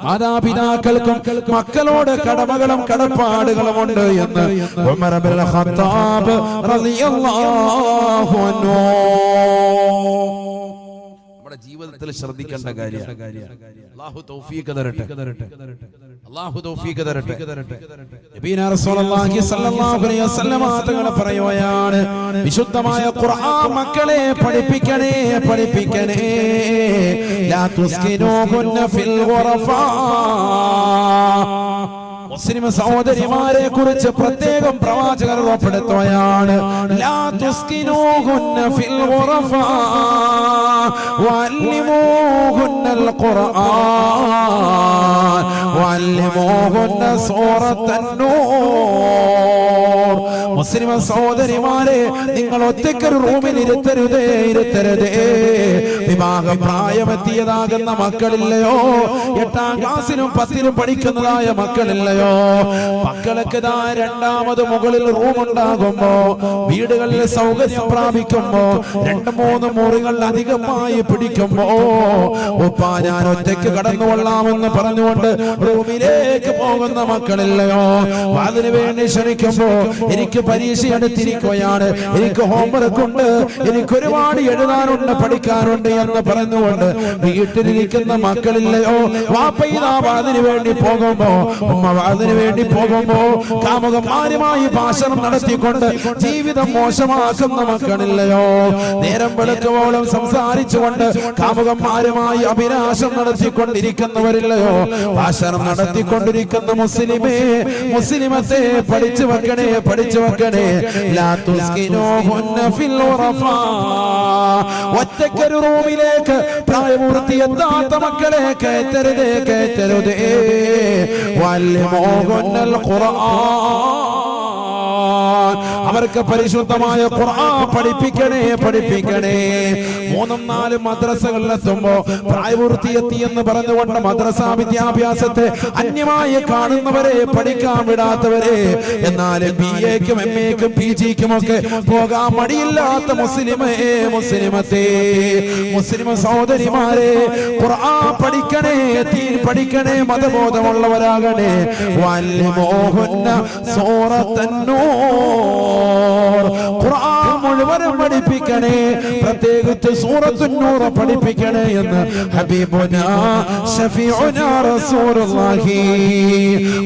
മാതാപിതാക്കൾക്കും മക്കളോട് കടമകളും കടപ്പാടുകളും ഉണ്ട് എന്ന് ഉമർ ഇബ്നുൽ ഖത്താബ് റളിയല്ലാഹു അൻഹു നമ്മുടെ ജീവിതത്തിൽ ശ്രദ്ധിക്കേണ്ട കാര്യമാണ്. അല്ലാഹു തൗഫീഖ് തരട്ടെ, അല്ലാഹു തൗഫീഖ് തരട്ടെ. നബിന റസൂലുള്ളാഹി സ്വല്ലല്ലാഹു അലൈഹി വസല്ലം തങ്ങൾ പറയുകയാണ്, വിശുദ്ധമായ ഖുർആൻ മക്കളെ പഠിപ്പിക്കണേ, പഠിപ്പിക്കണേ. ലാ തുസ്കിനൂഹുന്ന ഫിൽ ഖുറഫാ, മുസ്ലിം സഹോദരിമാരെ കുറിച്ച് പ്രത്യേകം പ്രവാചകർ ഉറപ്പെടുത്തുകയാണ്. ലാ തുസ്കിനൂഹുന്ന ഫിൽ ഖുറഫാ വഅല്ലിമൂഹുന്നൽ ഖുർആൻ വഅല്ലിമൂഹുന്ന സൂറത്തൻ നൂർ. മുസ്ലിം സഹോദരിമാരെ, നിങ്ങൾ ഒറ്റയ്ക്കൊരു റൂമിൽ ഇരുത്തരുതേ, ഇരുത്തരുതേ. വിവാഹപ്രായമെത്തിയതാകുന്ന മക്കളില്ലയോ, 8ാം ക്ലാസ്സിലും 10ലും പഠിക്കുന്നതായ മക്കളില്ലയോ, മക്കൾക്ക് ദാ രണ്ടാമത് മുകളിൽ റൂം ഉണ്ടാകുമ്പോ, വീടുകളിൽ സൗകര്യം പ്രാപിക്കുമ്പോ, 2-3 മുറികൾ അധികമായി പിടിക്കുമ്പോ, ഉപ്പ ഞാൻ ഒറ്റയ്ക്ക് കടന്നുകൊള്ളാമെന്ന് പറഞ്ഞുകൊണ്ട് റൂമിലേക്ക് പോകുന്ന മക്കളില്ലയോ, അതിനു വേണ്ടി ക്ഷണിക്കുമ്പോ എനിക്ക് പരീക്ഷ എടുത്തിരിക്കുകയാണ്, എനിക്ക് ഹോംവർക്ക് ഉണ്ട്, എനിക്ക് ഒരുപാട് എഴുതാനുണ്ട്, പഠിക്കാനുണ്ട് എന്ന് പറഞ്ഞുകൊണ്ട് വീട്ടിലിരിക്കുന്ന മക്കളില്ലയോ? വാപ്പയിതാ അതിനു വേണ്ടി പോകുമ്പോ, ഉമ്മ അതിനു വേണ്ടി പോകുമ്പോ കാമുകന്മാരുമായി ഭാഷണം നടത്തിക്കൊണ്ട് ജീവിതം മോശമാക്കുന്ന മക്കളില്ലയോ? നേരം വെളുക്കുവോളം സംസാരിച്ചുകൊണ്ട് കാമുകന്മാരുമായി അഭിലാഷം നടത്തിക്കൊണ്ടിരിക്കുന്നവരില്ലയോ? ഭാഷണം നടത്തിക്കൊണ്ടിരിക്കുന്ന മുസ്ലിമേ, മുസ്ലിമത്തെ പഠിച്ചു വെക്കണേ, പഠിച്ചു വെക്കണേ. വെക്കണേ. ലാ തുസ്കിനൂഹുന്ന ഫിൽ ഉറഫാ, ഒറ്റക്കൊരു റൂമിലേക്ക് പ്രായപൂർത്തിയെത്താത്ത മക്കളെ കയറ്റരുതേ. വല്ലിമൂഹുന്നൽ ഖുർആൻ, അവർക്ക് പരിശുദ്ധമായ ഖുർആൻ പഠിപ്പിക്കണേ. 3-4 മദ്രസകളിലെത്തുമ്പോ പ്രായപൂർത്തിയെത്തി എന്ന് പറഞ്ഞുകൊണ്ട് മദ്രസ വിദ്യാഭ്യാസത്തെ അന്യമായി കാണുന്നവരെ, പഠിക്കാൻ വിടാത്തവരെ, എന്നാലും BA-ക്കും MA-ക്കും PG-ക്കും ഒക്കെ പോകാൻ മടിയില്ലാത്ത മുസ്ലിമത്തെ, മുസ്ലിം സഹോദരിമാരെ, ഖുർആൻ പഠിക്കണേ, ദീൻ പഠിക്കണേ, മതബോധമുള്ളവരാകണേ. വല്ലിമൂഹുന്ന സൂറത്തുൻ നൂർ, ഖുർആൻ മുഴുവനും പഠിപ്പിക്കണേ, പ്രത്യേകിച്ച് സൂറത്തുൻ നൂർ പഠിപ്പിക്കണേ എന്ന് ഹബീബുനാ ശഫീഉനാ റസൂലുള്ളാഹി.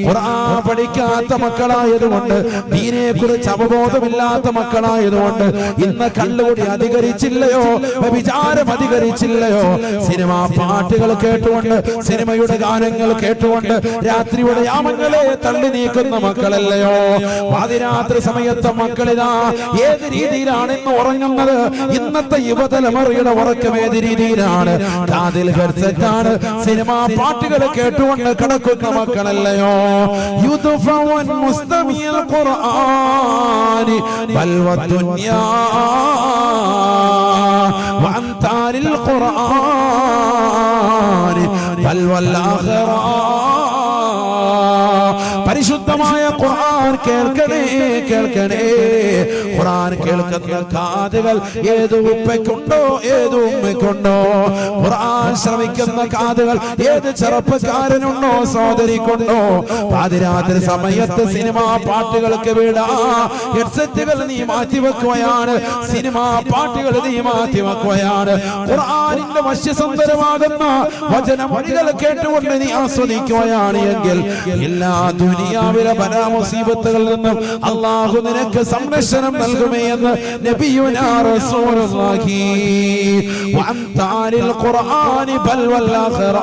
ഖുർആൻ പഠിക്കാത്ത മക്കളായതുകൊണ്ട്, ദീനെ കുറിച്ച് അവബോധമില്ലാത്ത മക്കളായതുകൊണ്ട് ഇന്ന് കള്ളുകൂടി അധികരിച്ചില്ലയോ, വ്യഭിചാരം അധികരിച്ചില്ലയോ, സിനിമാ പാട്ടുകൾ കേട്ടുകൊണ്ട്, സിനിമയുടെ ഗാനങ്ങൾ കേട്ടുകൊണ്ട് രാത്രിയുടെ യാമങ്ങളെ തള്ളി നീക്കുന്ന മക്കളല്ലയോ. പാതിരാത്രി സമയത്ത് മക്കളിതാ ഏത് രീതിയിലാണ് ഇന്ന് ഉറങ്ങുന്നത്? ഇന്നത്തെ യുവതലമുറയുടെ ഉറക്കം ഏത് രീതിയിലാണ്? കാതിൽ ഹെഡ്സെറ്റാണ്, സിനിമാ പാട്ടുകൾ കേട്ടുകൊണ്ട് കിടക്കുന്ന മക്കളല്ലയോ. യുദ്ഫഉൻ മുസ്തമിൽ ഖുർആനി ബൽവ ദുനിയാ വഅൻതാരിൽ ഖുർആനി ബൽവൽ ആഖിറ. പരിശുദ്ധമായ ഖുർആൻ കേൾക്കണേ. ഖുർആൻ കേൾക്കുന്ന കാതുകൾ ഏത് ഉപ്പയ്ക്കുണ്ടോ, ഏത് ഉമ്മയ്ക്കുണ്ടോ? ഖുർആൻ ശ്രവിക്കുന്ന കാതുകൾ ഏത് ചെറുപ്പക്കാരനുണ്ടോ, സഹോദരിക്കുണ്ടോ? പാതിരാത്രി സമയത്ത് സിനിമാ പാട്ടുകൾക്ക് വീടാ ഹെഡ്സെറ്റുകൾ നീ മാറ്റിവെക്കുകയാണ്, സിനിമാ പാട്ടുകൾ നീ മാറ്റിവെക്കുകയാണ്. ഖുർആനിന്റെ വശ്യസുന്ദരമാകുന്ന വചനമൊഴികൾ കേട്ടുകൊണ്ട് നീ ആസ്വദിക്കുകയാണ് എങ്കിൽ എല്ലാ ദുനിയാവിലെ ബലാമുസീബത്തുകളിൽ നിന്നും അല്ലാഹു നിനക്ക് സംരക്ഷണം നൽകുമേ എന്ന് നബിയുനാ റസൂലുള്ളാഹി. വഅൻതാരിൽ ഖുർആനി ബൽവൽ ആഖിറ,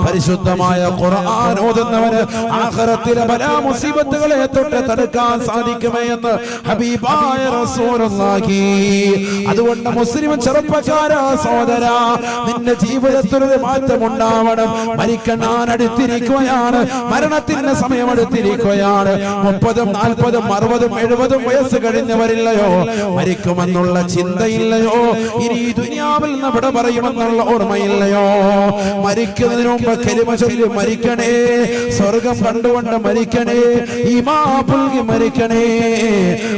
പരിശുദ്ധമായ ഖുർആൻ ഓതുന്നവന് ആഖിറത്തിലെ ബലാമുസീബത്തുകളെ തൊട്ട് തടുക്കാൻ സാധിക്കുമേ എന്ന് ഹബീബായ റസൂലുള്ളാഹി. അതുകൊണ്ട് മുസ്ലിം ചെറുപ്പക്കാരാ, സഹോദരാ, നിന്റെ ജീവിതത്തിൽ ഒരു മാറ്റം ഉണ്ടാവണം. മരിക്കാൻ അടുത്തിരിക്കുകയാണ്, മരണത്തിന്റെ സമയമെടുത്തിരിക്കുകയാണ്. 30, 40, 60, 70 വയസ്സ് കഴിഞ്ഞവരില്ലയോ? മരിക്കുമെന്നുള്ള ചിന്തയില്ലയോ? ഇനി ഈ ദുനിയാവിൽ നിന്ന് ഇവിടെ പറയുമെന്നുള്ള ഓർമ്മയില്ലയോ? മരിക്കുന്നതിന് മുമ്പ് കലിമ ചൊല്ലി മരിക്കണേ, സ്വർഗം കണ്ടുകൊണ്ട് മരിക്കണേ, ഈമാൻ പുൽകി മരിക്കണേ.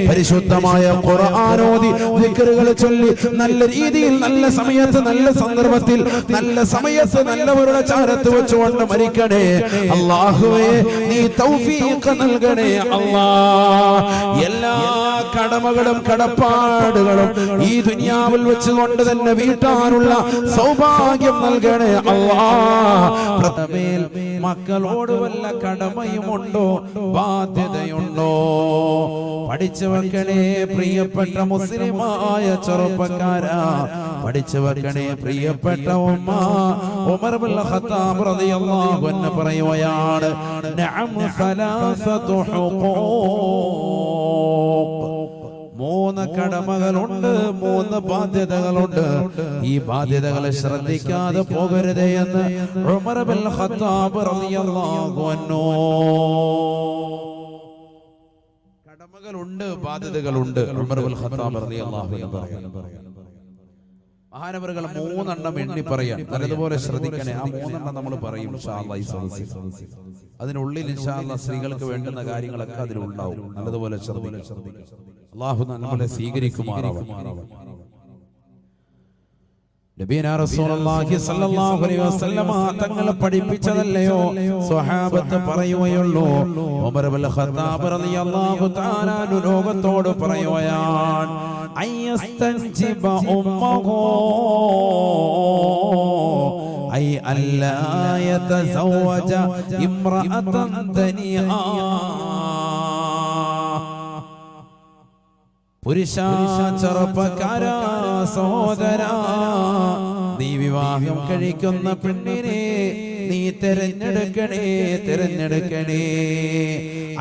പരിശുദ്ധമായ ഖുർആൻ ഓതി ദിക്റുകൾ ചൊല്ലി നല്ല രീതിയിൽ, നല്ല സമയത്ത്, നല്ല സന്ദർഭത്തിൽ, നല്ല സമയത്ത് നല്ലവരുടെ ചാരത്ത് വെച്ചുകൊണ്ട് മരിക്കണേ. അല്ലാഹുവേ, നീ തൗഫീഖ് നൽകണേ അല്ലാഹ്. എല്ലാ കടമകളും കടപ്പാടുകളും ഈ ദുനിയാവിൽ വെച്ചുകൊണ്ട് തന്നെ വീട്ടാനുള്ള സൗഭാഗ്യം നൽകണേ അല്ലാഹ്. പ്രഥമേൽ മക്കളോട് വല്ല കടമയുമുണ്ടോ, ബാധ്യതയുണ്ടോ? പഠിച്ചു വെക്കണേ പ്രിയപ്പെട്ട മുസ്ലിമായ ചെറുപ്പക്കാരാ, പഠിച്ചു വെക്കണേ പ്രിയപ്പെട്ട ഉമ്മ. ഉമർ ഇബ്നുൽ ഖത്താബ് റളിയല്ലാഹു അൻഹു പറയുകയാണ്, നഅം സലാസതു ഹുഖൂഖ്, 3 കടമകളുണ്ട്, 3 ബാധ്യതകളുണ്ട്. ഈ ബാധ്യതകളെ ശ്രദ്ധിക്കാതെ പോകരുതേ എന്ന് ഉമർ ഇബ്നുൽ ഖത്താബ് റളിയല്ലാഹു അൻഹു. കടമകളുണ്ട്, ബാധ്യതകളുണ്ട്. ഉമർ ഇബ്നുൽ ഖത്താബ് റളിയല്ലാഹു അൻഹു പറയുന്നു. മഹാനവറുകൾ 3 എണ്ണം എണ്ണി പറയാൻ നല്ലതുപോലെ ശ്രദ്ധിക്കണേ. ആ 3 എണ്ണം നമ്മൾ പറയും ഇൻഷാ അല്ലാഹ്. അതിനുള്ളിൽ ഇൻഷാ അല്ലാഹ് സ്ത്രീകൾക്ക് വേണ്ടുന്ന കാര്യങ്ങളൊക്കെ അതിലുണ്ടാവും. നല്ലതുപോലെ ശ്രദ്ധിക്കണം. അല്ലാഹു നമ്മളെ സ്വീകരിക്കുമാറാവട്ടെ. നബിയനാ റസൂലുള്ളാഹി സ്വല്ലല്ലാഹു അലൈഹി വസല്ലം തങ്ങൾ പഠിപ്പിച്ചതല്ലയോ സ്വഹാബത്ത് പറയുകയുള്ളൂ. ഉമർ ഇബ്നുൽ ഖത്താബ് റളിയല്ലാഹു തആല ലോകത്തോട് പറയുകയാണ്, അയ്യസ്തൻജിബ ഉമ്മഹു ഐ അല്ലാ യതസവ്വജ ഇംറഅതൻ തനിആ. പുരുഷ ചെറുപ്പക്കാരാ, സഹോദരാ, നീ വിവാഹം കഴിക്കുന്ന പെണ്ണിനെ നീ തിരഞ്ഞെടുക്കണേ തിരഞ്ഞെടുക്കണേ.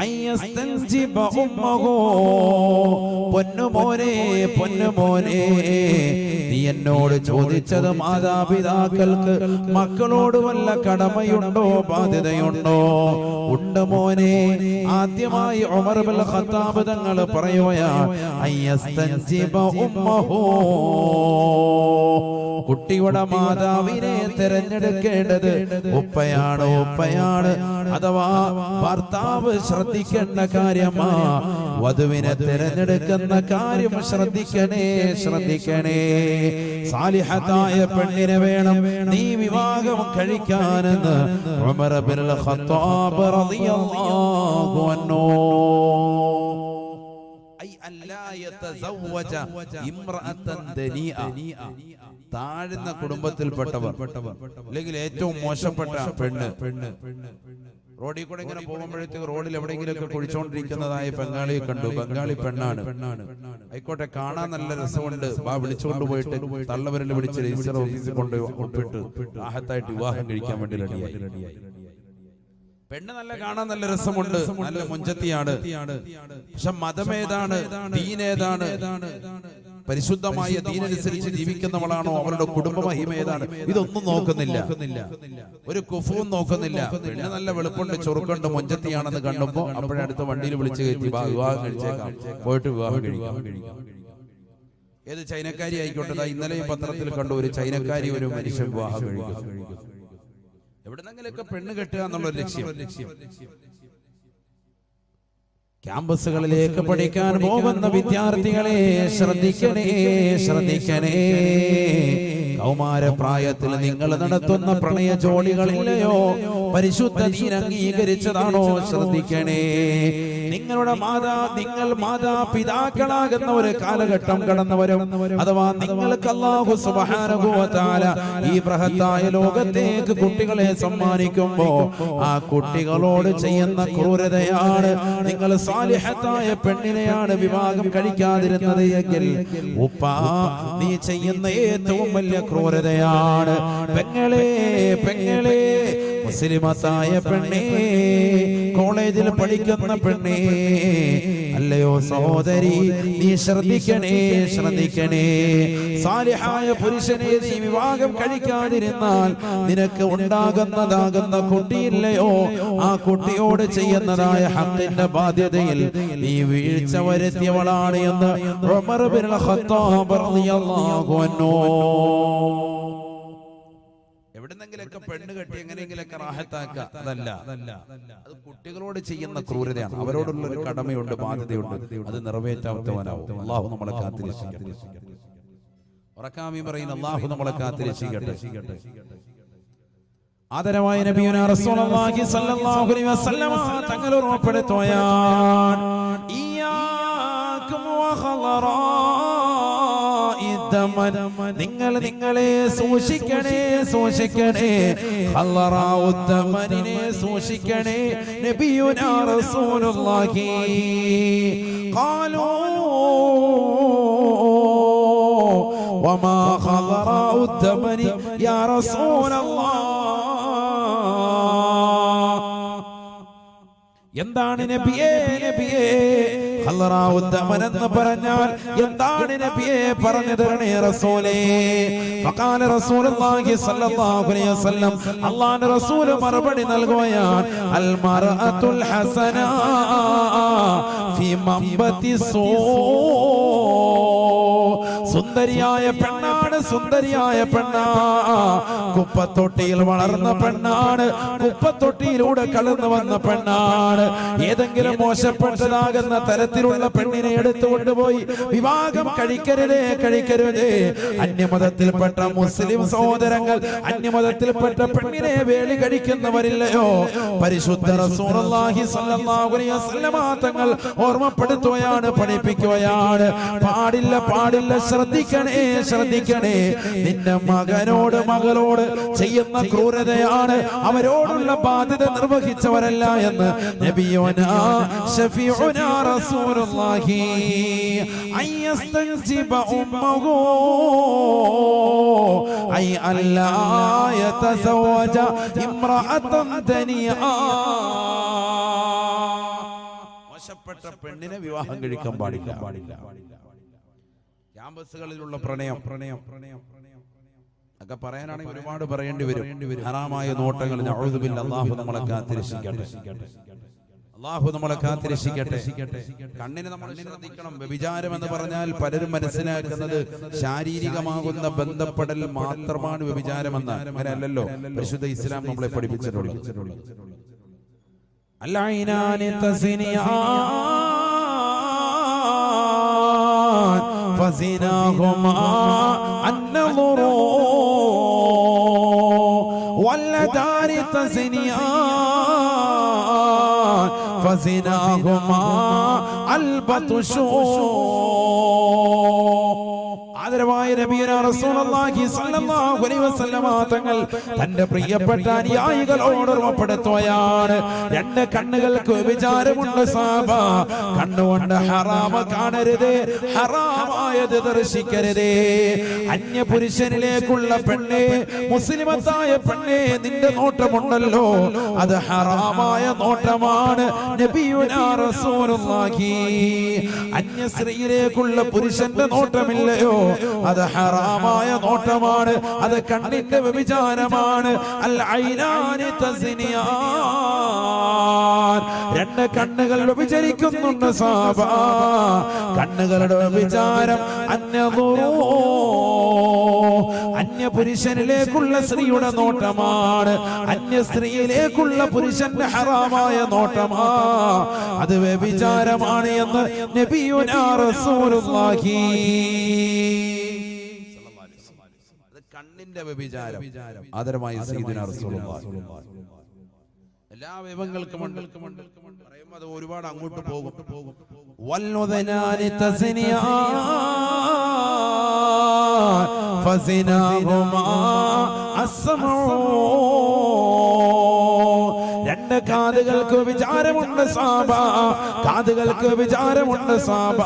അയ്യസ്തൻജിബ ഉമ്മഹു, പൊന്നുമോനെ പൊന്നുമോനെ, നീ എന്നോട് ചോദിച്ചത് മാതാപിതാക്കൾക്ക് മക്കളോട് വല്ല കടമയുണ്ടോ ബാധ്യതയുണ്ടോ? ഉണ്ട് മോനെ. ആദ്യമായി ഉമർ ഇബ്നുൽ ഖത്താബ് തങ്ങൾ പറയുകയാണ് അയ്യസ്തൻജിബ ഉമ്മഹു, കുട്ടിയുടെ മാതാവിനെ തിരഞ്ഞെടുക്കേണ്ടത് ഉപ്പയാണ് ഉപ്പയാണ്. അഥവാ ഭർത്താവ് ശ്രദ്ധിക്കേണ്ട കാര്യമാ, വധുവിനെ തിരഞ്ഞെടുക്കുന്ന കാര്യം ശ്രദ്ധിക്കണേ ശ്രദ്ധിക്കണേ. സാലിഹത്തായ പെണ്ണിനെ വേണം നീ വിവാഹം കഴിക്കാനെന്ന് ഉമർ ഇബ്നുൽ ഖത്താബ് റളിയല്ലാഹു അൻഹു. ഐ അല്ലാ യതസവ്വജ ഇംറഅതൻ ദനിഅ, താഴ്ന്ന കുടുംബത്തിൽപ്പെട്ടവർ അല്ലെങ്കിൽ ഏറ്റവും മോശപ്പെട്ട പെണ്ണ്. റോഡിൽ കൂടെ ഇങ്ങനെ പോകുമ്പോഴത്തേക്ക് റോഡിൽ എവിടെയെങ്കിലുമൊക്കെ കുഴിച്ചുകൊണ്ടിരിക്കുന്നതായ ബംഗാളിയെ കണ്ടു. ബംഗാളി പെണ്ണാണ്, ആയിക്കോട്ടെ, കാണാൻ നല്ല രസമുണ്ട്, വിളിച്ചുകൊണ്ട് പോയിട്ട് തള്ളവരിൽ വിളിച്ച് രജിസ്റ്റർ ഓഫീസിൽ കൊണ്ട് ഒപ്പിട്ട് ആഹത്തായിട്ട് വിവാഹം കഴിക്കാൻ വേണ്ടി റെഡിയായി. പെണ്ണ് നല്ല കാണാൻ നല്ല രസമുണ്ട്, നല്ല മുഞ്ചത്തിയാണ്. പക്ഷെ മതമേതാണ്, ദീനേതാണ്, പരിശുദ്ധമായ ദീനനുസരിച്ച് ജീവിക്കുന്നവളാണോ, അവരുടെ കുടുംബ മഹിമ ഏതാണ്, ഇതൊന്നും നോക്കുന്നില്ല, ഒരു കുഫുവും നോക്കുന്നില്ല. പെണ്ണ് നല്ല വെളുപ്പുണ്ട്, ചൊറുക്കുണ്ട്, മുഞ്ചത്തിയാണെന്ന് കണ്ടപ്പോ അപ്പോഴടുത്ത വണ്ടിയിൽ വിളിച്ചു കയറ്റി വിവാഹം കഴിച്ചേക്കാം, പോയിട്ട് വിവാഹം കഴിക്കാം. ഏത് ചൈനക്കാരി ആയിക്കോട്ടെ, ഇന്നലെയും പത്രത്തിൽ കണ്ടു, ഒരു ചൈനക്കാരി ഒരു മനുഷ്യൻ വിവാഹം കഴിക്കും. എവിടെന്നെങ്കിലൊക്കെ പെണ്ണ് കെട്ടുക എന്നുള്ള ലക്ഷ്യം. ക്യാമ്പസുകളിലേക്ക് പഠിക്കാൻ പോകുന്ന വിദ്യാർത്ഥികളെ ശ്രദ്ധിക്കണേ ശ്രദ്ധിക്കണേ. കൗമാരപ്രായത്തിൽ നിങ്ങൾ നടത്തുന്ന പ്രണയ ജോലികളില്ലയോ, പരിശുദ്ധ ദീൻ അംഗീകരിച്ചതാണോ, ശ്രദ്ധിക്കണേ. നിങ്ങളുടെ നിങ്ങൾ മാതാപിതാക്കളാകുന്ന ഒരു കാലഘട്ടം കടന്നവരും, അഥവാ നിങ്ങൾക്ക് അല്ലാഹു സുബ്ഹാനഹു വ തആല ഈ ബൃഹത്തായ ലോകത്തേക്ക് കുട്ടികളെ സമ്മാനിക്കുമ്പോ ആ കുട്ടികളോട് ചെയ്യുന്ന ക്രൂരതയാണ്. നിങ്ങൾ സാലിഹത്തായ പെണ്ണിനെയാണ് വിവാഹം കഴിക്കാതിരുന്നത് എങ്കിൽ ഉപ്പാ നീ ചെയ്യുന്ന ഏറ്റവും വലിയ ക്രൂരതയാണ്. പെങ്ങളെ പെങ്ങളെ, മുസ്ലിമത്തായ പെണ്ണേ, കോളേജിൽ പഠിക്കുന്ന പെണ്ണേ, അല്ലയോ സഹോദരി, നീ ശ്രദ്ധിക്കണേ ശ്രദ്ധിക്കണേ. സാലിഹായ പുരുഷനെ നീ വിവാഹം കഴിക്കാതിരുന്നാൽ നിനക്ക് ഉണ്ടാകുന്നതാകുന്ന കുട്ടിയില്ലയോ, ആ കുട്ടിയോട് ചെയ്യുന്നതായ ഹഖിന്റെ ബാധ്യതയിൽ നീ വീഴ്ച വരുത്തിയവളാണ് എന്ന് ഉമർ ഇബ്നുൽ ഖത്താബ് റളിയല്ലാഹു അൻഹു. എവിടെന്നെങ്കിലൊക്കെ പെണ്ണ് കെട്ടി എങ്ങനെയെങ്കിലൊക്കെ റാഹത്താക്കുക, അതല്ല, അത് കുട്ടികളോട് ചെയ്യുന്ന ക്രൂരതയാണ്. അവരോടുള്ള ഒരു കടമയുണ്ട്, ബാധ്യതയുണ്ട്, അത് നിറവേറ്റാത്തവനാവും. അല്ലാഹു നമ്മളെ കാത്തിരക്ഷിക്കട്ടെ. ഉറക്കാമി പറയുന്ന അല്ലാഹു നമ്മളെ കാത്തിരക്ഷിക്കട്ടെ. ആദരവായ നബിയുനാ റസൂലുള്ളാഹി സ്വല്ലല്ലാഹു അലൈഹി വസല്ലം തങ്ങൾ ഓർമ്മപ്പെടുത്തുകയാണ്, ഇയ്യാകും വഖളറാ, നിങ്ങൾ നിങ്ങളെ സൂക്ഷിക്കണേ സൂക്ഷിക്കണേ, ഖളറാഉദ്ദമനിനെ സൂക്ഷിക്കണേ. നബിയുനാ റസൂലുള്ളാഹി ഖാലൂ വമാ ഖളറാഉദ്ദമനി യാ റസൂലല്ലാഹ്, എന്താണ് നബിയേ നബിയേ ഖളറാഉദ്ദമൻ എന്ന് പറഞ്ഞാൽ എന്താണ് നബിയേ, പറഞ്ഞു തരണേ റസൂലേ. ഫഖാല റസൂലുള്ളാഹി സ്വല്ലല്ലാഹു അലൈഹി വസല്ലം, അല്ലാഹുവിന്റെ റസൂൽ മറുപടി നൽകുകയാണ്, അൽ മർഅത്തുൽ ഹസന ഫീ മംബതി സൂ, സുന്ദരിയായ പെണ്ണാണ്, സുന്ദരിയായ പെണ്ണാ, കുപ്പത്തൊട്ടിയിൽ വളർന്ന പെണ്ണാണ്, കുപ്പത്തൊട്ടിയിലൂടെ കടന്നു വന്ന പെണ്ണാണ്. ഏതെങ്കിലും മോശപ്പെട്ടതാകുന്ന തരത്തിലുള്ള പെണ്ണിനെ എടുത്തുകൊണ്ടുപോയി വിവാഹം കഴിക്കരുതേ കഴിക്കരുതേ. അന്യമതത്തിൽപ്പെട്ട മുസ്ലിം സഹോദരങ്ങൾ അന്യമതത്തിൽപ്പെട്ട പെണ്ണിനെ വേലി കഴിക്കുന്നവരില്ലയോ, പരിശുദ്ധ റസൂലുള്ളാഹി സ്വല്ലല്ലാഹു അലൈഹി വസല്ലം തങ്ങൾ ഓർമ്മപ്പെടുത്തുകയാണ്, പഠിപ്പിക്കുകയാണ്, പാടില്ല പാടില്ല, ശ്രദ്ധിക്കണേ ശ്രദ്ധിക്കണേ. പാലിക്കണേ. നിന്റെ മകനോട് മകളോട് ചെയ്യുന്ന ക്രൂരതയാണ്, അവരോടുള്ള ബാധ്യത നിർവഹിച്ചവരല്ല എന്ന് നബിയുനാ ശഫീഉനാ റസൂലുള്ളാഹി അയ്യസ്തൻസിബ ഉമ്മഹു ഐ അല്ലാ യതസവജ ഇംറഅതൻ ദനിയാ. മോശപ്പെട്ട പെണ്ണിനെ വിവാഹം കഴിക്കാൻ പാടില്ല. ക്യാമ്പസുകളിലുള്ള പ്രണയം ഒക്കെ പറയാനാണെങ്കിൽ ഒരുപാട് പറയേണ്ടി വരും. ഹറാമായ നോട്ടങ്ങൾ അല്ലാഹു നമ്മളെ കാത്തിരക്ഷിക്കട്ടെ. അല്ലാഹു നമ്മളെ കാത്തിരക്ഷിക്കട്ടെ. കണ്ണിന് നമ്മൾ ശ്രദ്ധിക്കണം. വ്യഭിചാരം എന്ന് പറഞ്ഞാൽ പലരും മനസ്സിലാക്കുന്നത് ശാരീരികമാകുന്ന ബന്ധപ്പെടൽ മാത്രമാണ് വ്യഭിചാരമെന്ന്. അങ്ങനെയല്ലല്ലോ പരിശുദ്ധ ഇസ്ലാം നമ്മളെ പഠിപ്പിച്ചിട്ടുള്ളത്. അല്ലൈനാനി തസ്നിയാൻ ഫസിനാഹുമാ അന്നദുറു വല്ലദാരി തസ്നിയാൻ ഫസിനാഹുമാ അൽബതുഷു. ആദരവായ നബിയനാ റസൂലുള്ളാഹി സ്വല്ലല്ലാഹു അലൈഹി വസല്ലമ തങ്ങൾ തന്റെ പ്രിയപ്പെട്ട അനുയായികളോട് ഓർമ്മപ്പെടുത്തുകയാണ്, രണ്ട് കണ്ണുകൾക്ക് വ്യഭിചാരമുണ്ട് സഹാബ. കണ്ണുകൊണ്ട് ഹറാമ കാണരുത്, ഹറാമായത് ദർശിക്കരുതേ. അന്യ പുരുഷനിലേക്കുള്ള പെണ്ണേ, മുസ്ലിമത്തായ പെണ്ണേ, നിന്റെ നോട്ടമുണ്ടല്ലോ അത് ഹറാമായ നോട്ടമാണ്. നബിയുനാ റസൂലുള്ളാഹി അന്യ സ്ത്രീയിലേക്കുള്ള പുരുഷന്റെ നോട്ടമില്ലയോ അത് ഹറാമായ നോട്ടമാണ്, അത് കണ്ണിന്റെ വ്യഭിചാരമാണ്. അൽ ഐനാനി തസ്നിയാൻ, രണ്ട് കണ്ണുകൾ വ്യഭിചരിക്കുന്നുണ്ട് സഹാബ. കണ്ണുകളുടെ വ്യഭിചാരം അന്നദുറു, അന്യ പുരുഷനിലേക്കുള്ള സ്ത്രീയുടെ നോട്ടമാണ്. അന്യ സ്ത്രീയിലേക്കുള്ള പുരുഷന്റെ ഹറാമായ നോട്ടമാ, അത് വ്യഭിചാരമാണ് എന്ന് നബിയുനാ റസൂലുള്ളാഹി. കണ്ണിന്റെ വ്യഭിചാരം. ആദരമായ സയ്യിദുനാ റസൂലുള്ളാഹി എല്ലാ വിവങ്ങൾക്കും പറയുമ്പോൾ അത് ഒരുപാട് അങ്ങോട്ട് പോകും. വല്ലുദനാനി തസ്നിയാൻ ഫസിനാഹുമാ അസ്സമഉ, രണ്ട് കാതുകൾക്ക് വിചാരമുണ്ട് സാബ, കാതുകൾക്ക് വിചാരമുണ്ട് സാബ.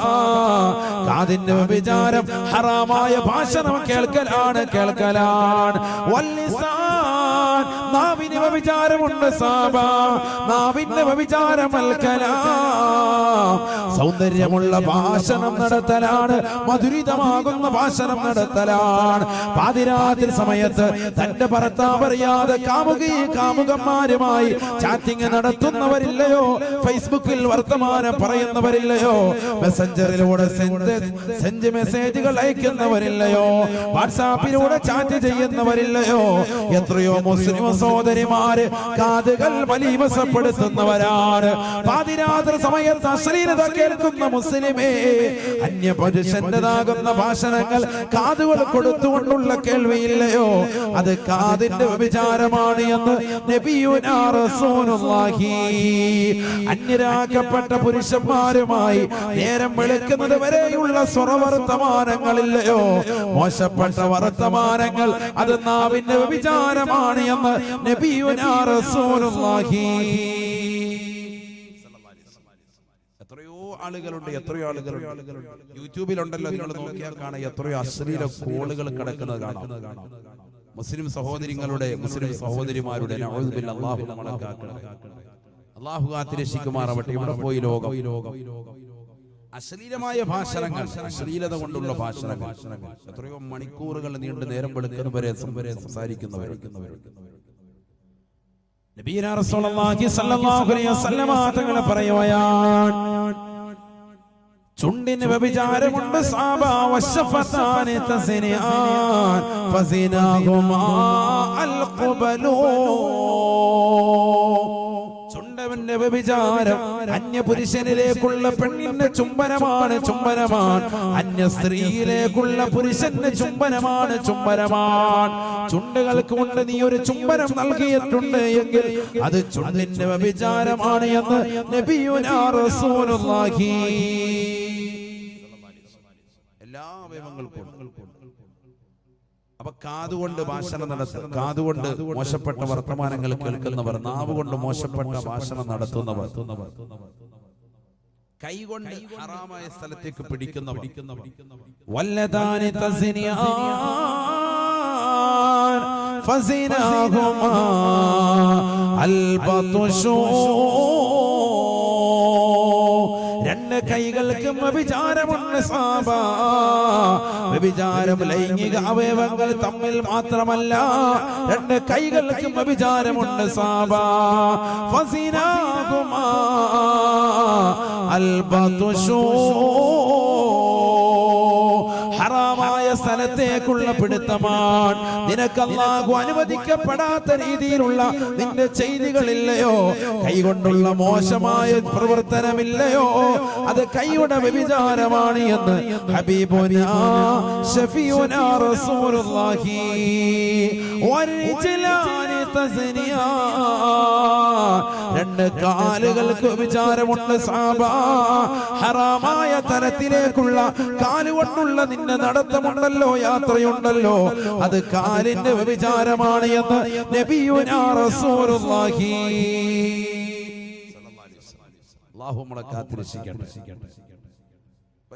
കാതിന്റെ വിചാരം ഹറാമായ ഭാഷണം കേൾക്കലാണ്. വല്ലിസാൻ, നാവിന് വിചാരമുണ്ട് സാബ, നാവിന്റെ വിചാരം അൽകലാം, സൗന്ദര്യമുള്ള ഭാഷണം നടത്തലാണ്, മധുരിതമാകുന്ന ഭാഷണം നടത്തലാണ്. പാതിരാത്രി സമയത്ത് തന്റെ ഭർത്താവ് അറിയാതെ കാമുകന്മാരുമായി ചാറ്റിംഗ് നടത്തുന്നവരില്ലയോ? ഫേസ്ബുക്കിൽ വർത്തമാനം പറയുന്നവരില്ലയോ? മെസ്സഞ്ചറിലൂടെ സെഞ്ച് മെസ്സേജുകൾ അയക്കുന്നവരില്ലയോ? വാട്സാപ്പിലൂടെ ചാറ്റ് ചെയ്യുന്നവരില്ലയോ? എത്രയോ മുസ്ലിം സഹോദരിമാര് കാതുകൾ വലിമസപ്പെടുത്തുന്നവരാണ്. പാതിരാത്രി സമയത്ത് അശ്ലീലത കേൾക്കുന്ന മുസ്ലിമേ, അന്യപുരുഷന്റേതാകുന്ന ഭാഷണങ്ങൾ കാതുകൾ കൊടുത്തുകൊണ്ടുള്ള കേൾവിയില്ലയോ? അത് കാതിന്റെ വ്യഭിചാരമാണ് എന്ന് നബിയുനാ റസൂലുള്ളാഹി. അന്യരാക്കപ്പെട്ട പുരുഷന്മാരുമായി നേരം വെളുക്കുന്നത് വരെയുള്ള സ്വറവർത്തമാനങ്ങളില്ലയോ? മോശപ്പെട്ട വർത്തമാനങ്ങൾ അത് നാവിന്റെ വ്യഭിചാരമാണ് എന്ന് നബിയുനാ റസൂലുള്ളാഹി. എത്രയോ ആളുകളുണ്ട് യൂട്യൂബിലുണ്ടല്ലോ, നിങ്ങൾ നോക്കിയാൽ കാണാം എത്രയോ അശ്ലീല കോളുകൾ കിടക്കുന്നത് കാണാം. മുസ്ലിം സഹോദരികളുടെ, മുസ്ലിം സഹോദരിമാരുടെ അല്ലാഹു കാത്തിരക്ഷിക്കുമാറാവട്ടെ. ഇവിടെ പോയി ലോകം അശ്ലീലമായ ഭാഷണങ്ങൾ, അശ്ലീലത കൊണ്ടുള്ള ഭാഷണങ്ങൾ, എത്രയോ മണിക്കൂറുകൾ നീണ്ടു നേരം വെളുക്കുന്നവരെ സംസാരിക്കുന്നവരുണ്ട്. നബിയുനാ റസൂലുള്ളാഹി സ്വല്ലല്ലാഹു അലൈഹി വസല്ലമ തങ്ങൾ പറയുകയാണ്, ചുണ്ടിന് വ്യഭിചാരമുണ്ട് സാബ, വശഫതാനി തസ്നിയാൻ ഫസിനാഹുമാ അൽഖുബലു. ചുണ്ടവന്റെ വ്യഭിചാരം അന്യ പുരുഷനിലേക്കുള്ള പെണ്ണിന്റെ ചുംബനമാണ്. അന്യ സ്ത്രീയിലേക്കുള്ള പുരുഷന്റെ ചുംബനമാണ്. ചുണ്ടുകൾക്ക് കൊണ്ട് നീ ഒരു ചുംബനം നൽകിയിട്ടുണ്ട് എങ്കിൽ അത് ചുണ്ടിന്റെ വ്യഭിചാരമാണ് എന്ന് നബിയുനാ റസൂലുള്ളാഹി. എല്ലാ അവയവങ്ങൾക്കും അപ്പൊ കാതുകൊണ്ട് ഭാഷണം നടത്തും, കാതുകൊണ്ട് മോശപ്പെട്ട വർത്തമാനങ്ങൾ കേൾക്കുന്നവർ, നാവുകൊണ്ട് മോശപ്പെട്ട ഭാഷണം നടത്തുന്നവർ, കൈകൊണ്ട് ഹറാമായ സ്ഥലത്തേക്ക് പിടിക്കുന്നവർ, വല്ലദാനി തസ്നിയാൻ ഫസിനാഹുമാ അൽബതുഷൂ, രണ്ട് കൈകൾക്കും വ്യഭിചാരമുണ്ട് സാബ. വ്യഭിചാരം ലൈംഗിക അവയവങ്ങൾ തമ്മിൽ മാത്രമല്ല, രണ്ട് കൈകൾക്കും വ്യഭിചാരമുണ്ട് സാബ. ഫസിനാഹുമാ അൽബതുഷൂ, ഹറാമായ സ്ഥലത്തേക്കുള്ള പിടുത്തമാണ്. നിനക്ക് അല്ലാഹു അനുവദിക്കപ്പെടാത്ത രീതിയിലുള്ള നിന്റെ ചെയ്തികളില്ലയോ, കൈകൊണ്ടുള്ള മോശമായ പ്രവർത്തനമില്ലയോ, അത് കൈയുടെ വ്യഭിചാരമാണ് എന്ന് ഹബീബുനാ ശഫീഉനാ റസൂലുള്ളാഹി വരിജ്ലാനി തസ്നിയാ, രണ്ട് കാലുകൾക്ക് വ്യഭിചാരമുണ്ട് സഹാബ. ഹറാമായ തലത്തിലേക്കുള്ള കാലുകൊണ്ടുള്ള നിന്റെ നടത്തമുണ്ടല്ലോ, യാത്രയുണ്ടല്ലോ, അത് കാലിന്റെ വ്യഭിചാരമാണ് എന്ന് നബിയുനാ റസൂലുള്ളാഹി. അല്ലാഹു നമ്മളെ കാത്തിരക്ഷിക്കട്ടെ.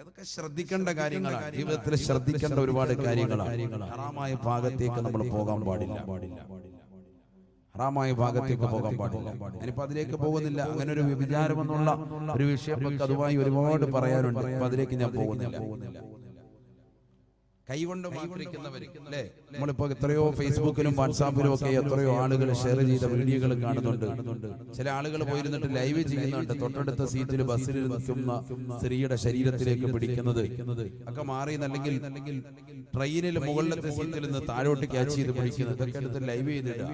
ഇതൊക്കെ ശ്രദ്ധിക്കേണ്ട കാര്യങ്ങളാണ്, ജീവിതത്തിൽ ശ്രദ്ധിക്കേണ്ട ഒരുപാട് കാര്യങ്ങളാണ്. ഹറാമായ ഭാഗത്തേക്ക് നമ്മൾ പോകാൻ പാടില്ല, ഹറാമായ ഭാഗത്തേക്ക് പോകാൻ പാടില്ല. ഞാനിപ്പോ അതിലേക്ക് പോകുന്നില്ല. അങ്ങനെ ഒരു വ്യഭിചാരം എന്നുള്ള ഒരു വിഷയം അതുമായി ഒരുപാട് പറയാനുണ്ട്, അപ്പൊ അതിലേക്ക് ഞാൻ പോകുന്നില്ല. കൈകൊണ്ട് മാന്ത്രിക്കുന്നവർ അല്ലേ, നമ്മളിപ്പോ എത്രയോ ഫേസ്ബുക്കിലും വാട്സാപ്പിലും ഒക്കെ എത്രയോ ആളുകൾ ഷെയർ ചെയ്ത വീഡിയോകൾ കാണുന്നുണ്ട്. ചില ആളുകൾ പോയിരുന്നിട്ട് ലൈവ് ചെയ്യുന്നുണ്ട്, തൊട്ടടുത്ത സീറ്റിൽ ബസ്സിൽ നിൽക്കുന്ന സ്ത്രീയുടെ ശരീരത്തിലേക്ക് പിടിക്കുന്നത് ഒക്കെ മാറി, അല്ലെങ്കിൽ ട്രെയിനിൽ മുകളിലത്തെ സീറ്റിൽ നിന്ന് താഴോട്ട് ക്യാച്ച് ചെയ്ത് പിടിക്കുന്നത്, ഇതൊക്കെ എടുത്ത് ലൈവ് ചെയ്തിട്ട്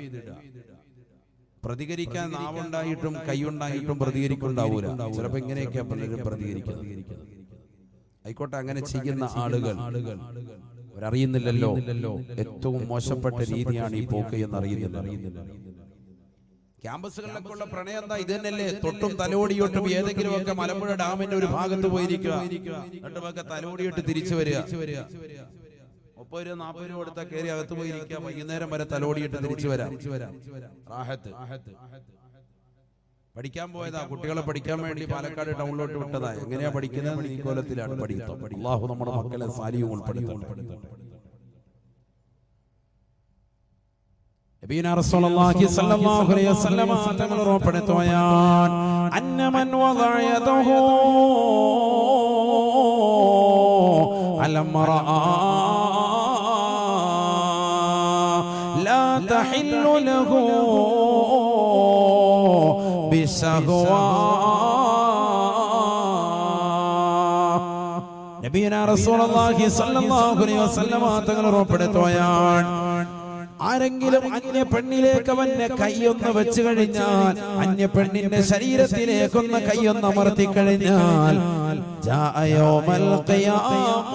പ്രതികരിക്കാൻ നാവുണ്ടായിട്ടും കൈയുണ്ടായിട്ടും പ്രതികരിക്കുണ്ടാവൂല. ചിലപ്പോ ഇങ്ങനെയൊക്കെയാ പലരും പ്രതികരിക്കുന്നത്. ആയിക്കോട്ടെ, അങ്ങനെ ചെയ്യുന്ന ആളുകൾ അവരറിയുന്നില്ലല്ലോ ഏറ്റവും മോശപ്പെട്ട രീതിയാണ് ഈ പോക്ക് എന്ന് അറിയുന്നില്ല. ക്യാമ്പസുകളിലൊക്കെ ഉള്ള പ്രണയം എന്താ? ഇത് തന്നെയല്ലേ, തൊട്ടും തലോടിയോട്ടും ഏതെങ്കിലും ഒക്കെ മലമ്പുഴ ഡാമിന്റെ ഒരു ഭാഗത്ത് പോയിരിക്കുക, രണ്ടു ഭാഗത്ത് തലോടിയിട്ട് തിരിച്ചു വരിക, 30 രൂപ 40 രൂപ കൊടുത്താൽ കയറി അകത്ത് പോയിരിക്കുക, വൈകുന്നേരം വരെ തലോടിയിട്ട് തിരിച്ചു വരാം. പഠിക്കാൻ പോയതാ, കുട്ടികളെ പഠിക്കാൻ വേണ്ടി പാലക്കാട് ടൗണിലോട്ട് വിട്ടതാ. എങ്ങനെയാ പഠിക്കുന്നത്? ഈ കോലത്തിലാണ് പഠിത്തം. അല്ലാഹു നമ്മുടെ മക്കളെ സാലിഹും ഉൾപ്പെടുത്തട്ടെ. നബിയുനാ റസൂലുള്ളാഹി സ്വല്ലല്ലാഹു അലൈഹി വസല്ലം തങ്ങൾ ഉറപ്പെടുത്തുകയാണ്, അന്നമൻ വദഅ യദഹു അലമറ ലാ തഹില്ലു ലഹു നബിയുനാ റസൂലുള്ളാഹി സ്വല്ലല്ലാഹു അലൈഹി വസല്ലം തങ്ങൾ ഉറപ്പെടുത്തുകയാണ്, ആരെങ്കിലും അന്യ പെണ്ണിലേക്ക് അവന്റെ കൈയൊന്ന് വെച്ചു കഴിഞ്ഞാൽ, അന്യ പെണ്ണിന്റെ ശരീരത്തിലേക്കൊന്ന് കൈയൊന്ന് അമർത്തി കഴിഞ്ഞാൽ, ജാഅ യൗമൽ ഖിയാമ,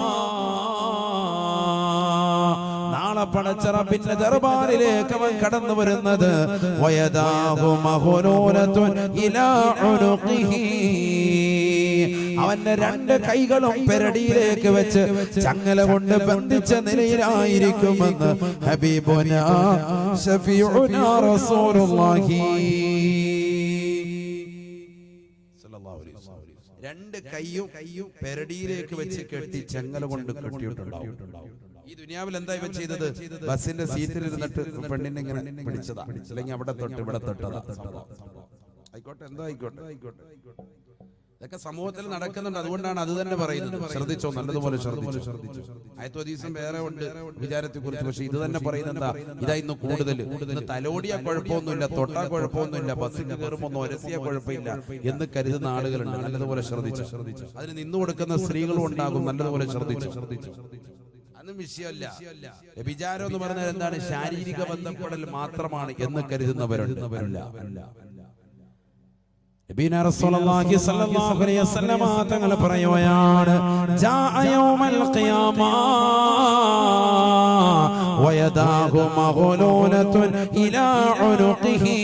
നാളെ പടച്ച റബ്ബിന്റെ ദർബാറിലേക്ക് അവൻ കടന്നു വരുന്നത്, വയദാഹു മഹ്ലൂലത്തുൻ ഇലാ ഉനുഖിഹി, അവന്റെ രണ്ട് കൈകളും പെരടിയിലേക്ക് വെച്ച് ചങ്ങല കൊണ്ട് ബന്ധിച്ച നിലയിലായിരിക്കുമെന്ന് ഹബീബുനാ ശഫീഉനാ റസൂലുള്ളാഹി. രണ്ട് കൈയും പെരടിയിലേക്ക് വെച്ച് കെട്ടി ചങ്ങല കൊണ്ട് കെട്ടിയിട്ടുണ്ടാവും. ഈ ദുനിയാവിൽ എന്താ ഇവ ചെയ്തത്? ബസിന്റെ സീറ്റിൽ ഇരുന്നിട്ട് പെണ്ണിനെ ഇങ്ങനെ പിടിച്ചതാ, അല്ലെങ്കിൽ അവിടെ തൊട്ട് ഇവിടെ തൊട്ടതാ. ആയിക്കോട്ടെ, എന്താ ആയിക്കോട്ടെ, ഇതൊക്കെ സമൂഹത്തിൽ നടക്കുന്നുണ്ട്. അതുകൊണ്ടാണ് അത് തന്നെ പറയുന്നത്. ശ്രദ്ധിച്ചോ, നല്ലതുപോലെ ശ്രദ്ധിച്ചു. ആയത്വദീസം വേറെ ഉണ്ട് വിചാരത്തെ കുറിച്ച്, പക്ഷെ ഇത് തന്നെ പറയുന്നത് എന്താ? ഇതാ ഇന്ന് കൂടുതൽ. തലോടിയാ കുഴപ്പമൊന്നുമില്ല, തൊട്ടാ കുഴപ്പമൊന്നുമില്ല, ബസ്സിൽ കയറുമ്പോൾ ഒന്ന് ഒരസിയാ കുഴപ്പമില്ല എന്ന് കരുതുന്ന ആളുകളുണ്ട്. നല്ലതുപോലെ ശ്രദ്ധിച്ചു. അതിന് നിന്നു കൊടുക്കുന്ന സ്ത്രീകളും ഉണ്ടാകും. നല്ലതുപോലെ ശ്രദ്ധിച്ചു. അതൊന്നും വിഷയമല്ല. വ്യഭിചാരം എന്ന് പറഞ്ഞാൽ എന്താണ്? ശാരീരിക ബന്ധപ്പെടൽ മാത്രമാണ് എന്ന് കരുതുന്നവരുണ്ട്. അല്ല. നബിയുനാ റസൂലുള്ളാഹി സ്വല്ലല്ലാഹു അലൈഹി വസല്ലം തങ്ങൾ പറയുകയാണ്, ജാഅ യൗമൽ ഖിയാമ വയദാഹു മഗ്ലൂലത്തുൻ ഇലാ ഉനുഖിഹി,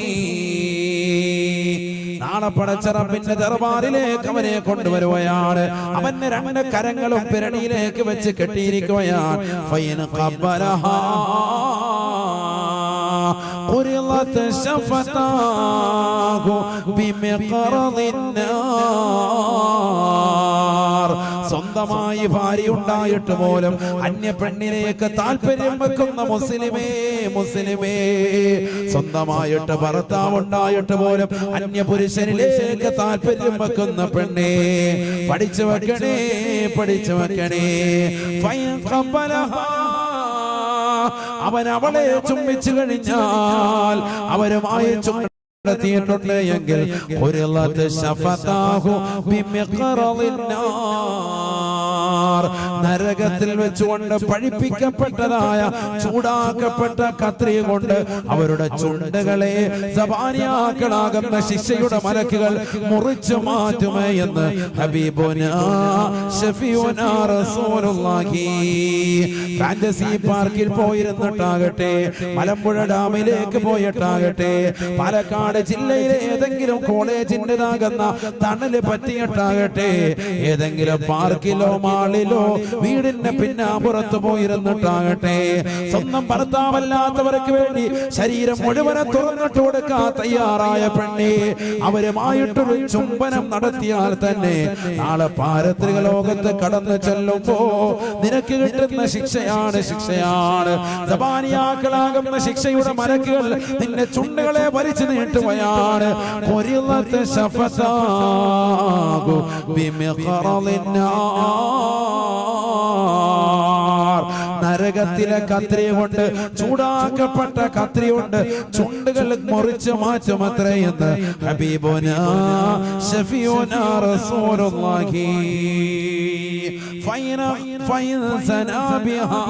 നാളെ പടച്ച റബ്ബിന്റെ ദർബാറിലേക്ക് അവനെ കൊണ്ടുവരുകയാണ്. അവന്റെ രണ്ട് കരങ്ങളും പിരടിയിലേക്ക് വെച്ച് കെട്ടിയിരിക്കുകയാണ്. ഫൈൻ ഖബ്ബലഹാ ഖുരിളത് ശഫതാഹു ബിമിഖറദിന്നാർ. സ്വന്തമായി ഭാര്യ ഉണ്ടായിട്ട് പോലും അന്യ പെണ്ണിലേക്ക് താല്പര്യം വെക്കുന്ന മുസ്ലിമേ, സ്വന്തമായിട്ട് ഭർത്താവ് ഉണ്ടായിട്ട് പോലും അന്യ പുരുഷനിലേക്ക് താല്പര്യം വെക്കുന്ന പെണ്ണേ, പഠിച്ചു വെക്കണേ. അവൻ അവളെ ചുംബിച്ചു കഴിഞ്ഞാൽ അവരുമായി ത്തിയിട്ടുണ്ട് എങ്കിൽ നരകത്തിൽ വെച്ചുകൊണ്ട് പഴിപ്പിക്കപ്പെട്ടതായ ചൂടാക്കപ്പെട്ട കത്രിക കൊണ്ട് അവരുടെ ചുണ്ടുകളെ സബാനിയാക്കളാകുന്ന ശിക്ഷയുടെ മലക്കുകൾ മുറിച്ചു മാറ്റുമേ എന്ന് ഹബീബുനാ ശഫീഉനാ റസൂലുള്ളാഹി. ഫാന്റസി പാർക്കിൽ പോയിരുന്നിട്ടാകട്ടെ, മലമ്പുഴ ഡാമിലേക്ക് പോയിട്ടാകട്ടെ, പാലക്കാട് ജില്ലയിലെ ഏതെങ്കിലും കോളേജിൻ്റെതാകുന്ന തണല് പറ്റിയിട്ടാകട്ടെ, ഏതെങ്കിലും പാർക്കിലോ മാളിലോ വീടിന്റെ പിന്നാമ്പുറത്ത് പോയിരുന്നിട്ടാകട്ടെ, സ്വന്തം ഭർത്താവല്ലാത്തവർക്ക് വേണ്ടി ശരീരം മുഴുവനെ തുറന്നിട്ട് കൊടുക്കാൻ തയ്യാറായ പെണ്ണെ, അവരുമായിട്ടൊരു ചുംബനം നടത്തിയാൽ തന്നെ നാളെ പാരത്രിക ലോകത്ത് കടന്നു ചെല്ലുമ്പോ നിനക്ക് കിട്ടുന്ന ശിക്ഷയാണ്. സബാനിയാക്കളാകുന്ന ശിക്ഷയുടെ മലക്കുകൾ നിന്നെ ചുണ്ടുകളെ വലിച്ചു നീട്ടുകയാണ്. നരകത്തിലെ കത്രിക കൊണ്ട്, ചൂടാക്കപ്പെട്ട കത്രിക കൊണ്ട് ചുണ്ടുകൾ മുറിച്ചു മാറ്റുമത്രേ എന്ന് ഹബീബുനാ ശഫീഉനാ റസൂലുള്ളാഹി. ഫൈൻ സനാ ബിഹാ